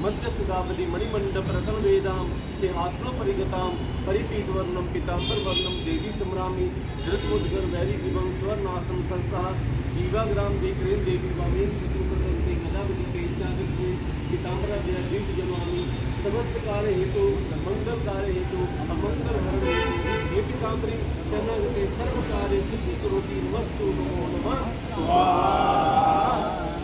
मध्य सुधावली मणिमंडप रतन वेदाम सिंहासनो परिगताम परिपीत वर्णम पीतांबर वर्णम देवी सम्रामी धृतमुद्गर वैरी दिवं स्वर्णासम संसार जीवाग्राम देक्रेन देवी वामेन शत्रुपति गदावली तेजागति पीतांबरा जया दीप जमामी समस्त कार्य हेतु मंगल कार्य हेतु अमंगल हरण हेतु ये पीतांबरी शरण सर्व कार्य सिद्धि करोति नमस्तु नमो नमः स्वाहा।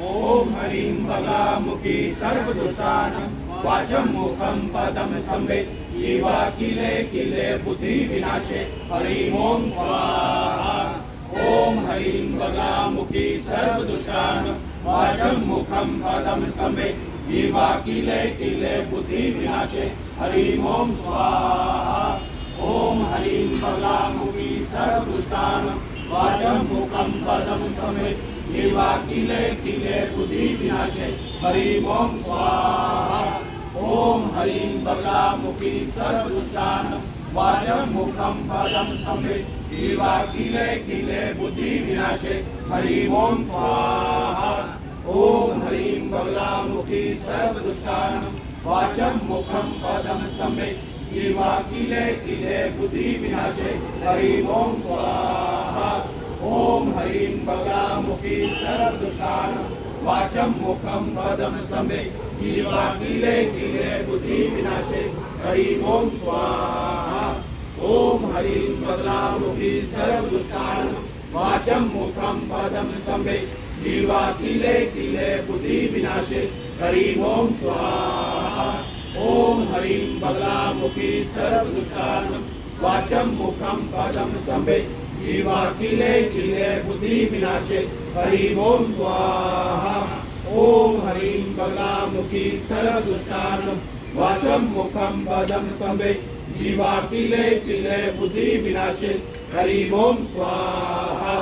ओम ह्रीं बलामुखी सर्वदुषाणं वाचं मुखं पदं स्तंभे जीवा किले किले बुद्धि विनाशे हरिं ओम स्वाहा। ओम ह्रीं बलामुखी सर्वदुषाणं वाचं मुखं पदं स्तंभे जीवा किले किले बुद्धि विनाशे हरिं ओम स्वाहा। ओम ह्रीं बलामुखी सर्वदुषाणं वाचं मुखं पदं स्तंभे जीवा किले किले बुद्धि विनाशे हरिं ओम स्वाहा। ओम ह्रीं बगलामुखी सर्वदुष्टानं वाचं मुखं पदं स्तंभे जीवा किले किले बुद्धि विनाशे हरिं ओम स्वाहा। ओम ह्रीं बगलामुखी सर्वदुष्टानं वाचं मुखं पदं स्तंभे जीवा किले किले बुद्धि विनाशे हरिं ओम स्वाहा। ओम ह्रीं बगलामुखी सर्वदुष्टानं वाचं मुखं पदं स्तंभे जीवा किले किले बुद्धि विनाशे हरिं ओम स्वाहा। ओम ह्रीं बगलामुखी सर्वदुष्टानं वाचं मुखं पदं स्तंभे जीवा किले किले बुद्धि विनाशे हरिं ओम स्वाहा। ओम ह्रीं बगलामुखी सर्वदुष्टानं वाचं मुखं पदं स्तंभे जीवा किले किले बुद्धि विनाशे हरिं ओम स्वाहा। ओम ह्रीं बगलामुखी सर्वदुष्टानं वाचं मुखं पदं स्तंभे जीवा किले किले बुद्धि विनाशे हरिं ओम स्वाहा।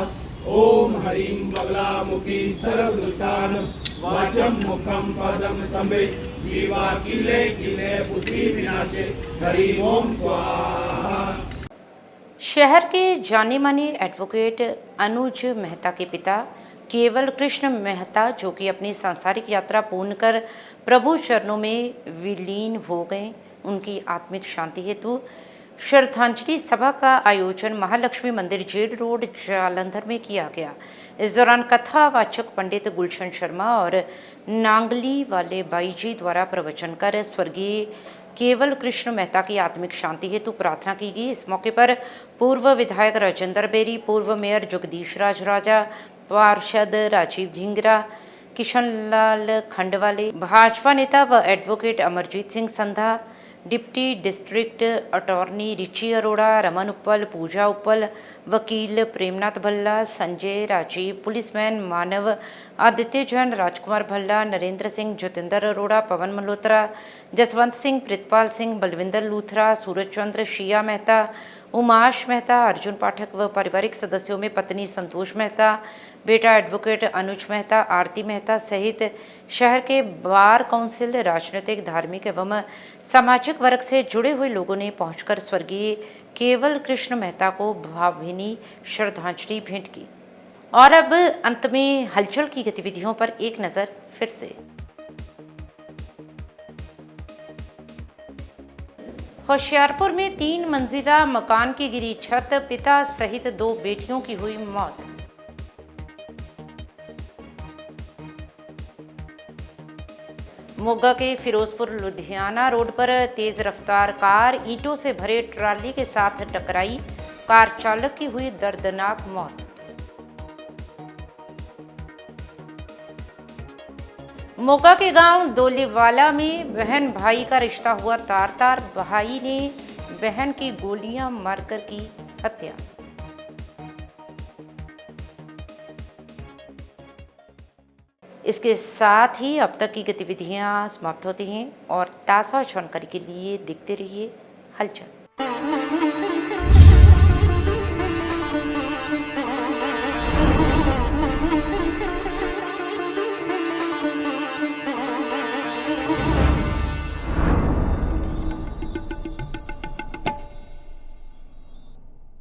ओम ह्रीं बगलामुखी सर्वदुष्टानं वाचं मुखं पदं स्तंभे जीवा किले किले बुद्धि विनाशे हरिं ओम स्वाहा। शहर के जाने माने एडवोकेट अनुज मेहता के पिता केवल कृष्ण मेहता, जो कि अपनी सांसारिक यात्रा पूर्ण कर प्रभु चरणों में विलीन हो गए, उनकी आत्मिक शांति हेतु श्रद्धांजलि सभा का आयोजन महालक्ष्मी मंदिर जेल रोड जालंधर में किया गया। इस दौरान कथावाचक पंडित गुलशन शर्मा और नांगली वाले बाई जी द्वारा प्रवचन कर स्वर्गीय केवल कृष्ण मेहता की आत्मिक शांति हेतु प्रार्थना की गई। इस मौके पर पूर्व विधायक राजेंद्र बेरी, पूर्व मेयर जगदीश राज राजा, पार्षद राजीव ढींगरा, किशनलाल खंडवाले, भाजपा नेता व advocate Amarjeet Singh Sandha, deputy district attorney Richie Arora, Raman Uppal, Pooja Uppal, वकील प्रेमनाथ भल्ला, संजय राजीव, पुलिसमैन मानव, आदित्य जैन, राजकुमार भल्ला, नरेंद्र सिंह, जतेंद्र अरोड़ा, पवन मल्होत्रा, जसवंत सिंह, प्रितपाल सिंह, बलविंदर लूथरा, सूरज चंद्र, शिया मेहता, उमाश मेहता, अर्जुन पाठक व पारिवारिक सदस्यों में पत्नी संतोष मेहता, बेटा एडवोकेट अनुज मेहता, आरती मेहता सहित शहर के बार काउंसिल, राजनीतिक, धार्मिक एवं सामाजिक वर्ग से जुड़े हुए लोगों ने पहुंचकर स्वर्गीय केवल कृष्ण मेहता को भावभीनी श्रद्धांजलि भेंट की। और अब अंत में हलचल की गतिविधियों पर एक नजर फिर से। होशियारपुर में 3 मंजिला मकान की गिरी छत, पिता सहित 2 बेटियों की हुई मौत। मोगा के फिरोजपुर लुधियाना रोड पर तेज रफ्तार कार ईंटों से भरे ट्राली के साथ टकराई, कार चालक की हुई दर्दनाक मौत। मोगा के गांव दोलीवाला में बहन भाई का रिश्ता हुआ तार-तार, भाई ने बहन की गोलियां मारकर की हत्या। इसके साथ ही अब तक की गतिविधियां समाप्त होती हैं और ताज़ा जानकारी के लिए देखते रहिए हलचल।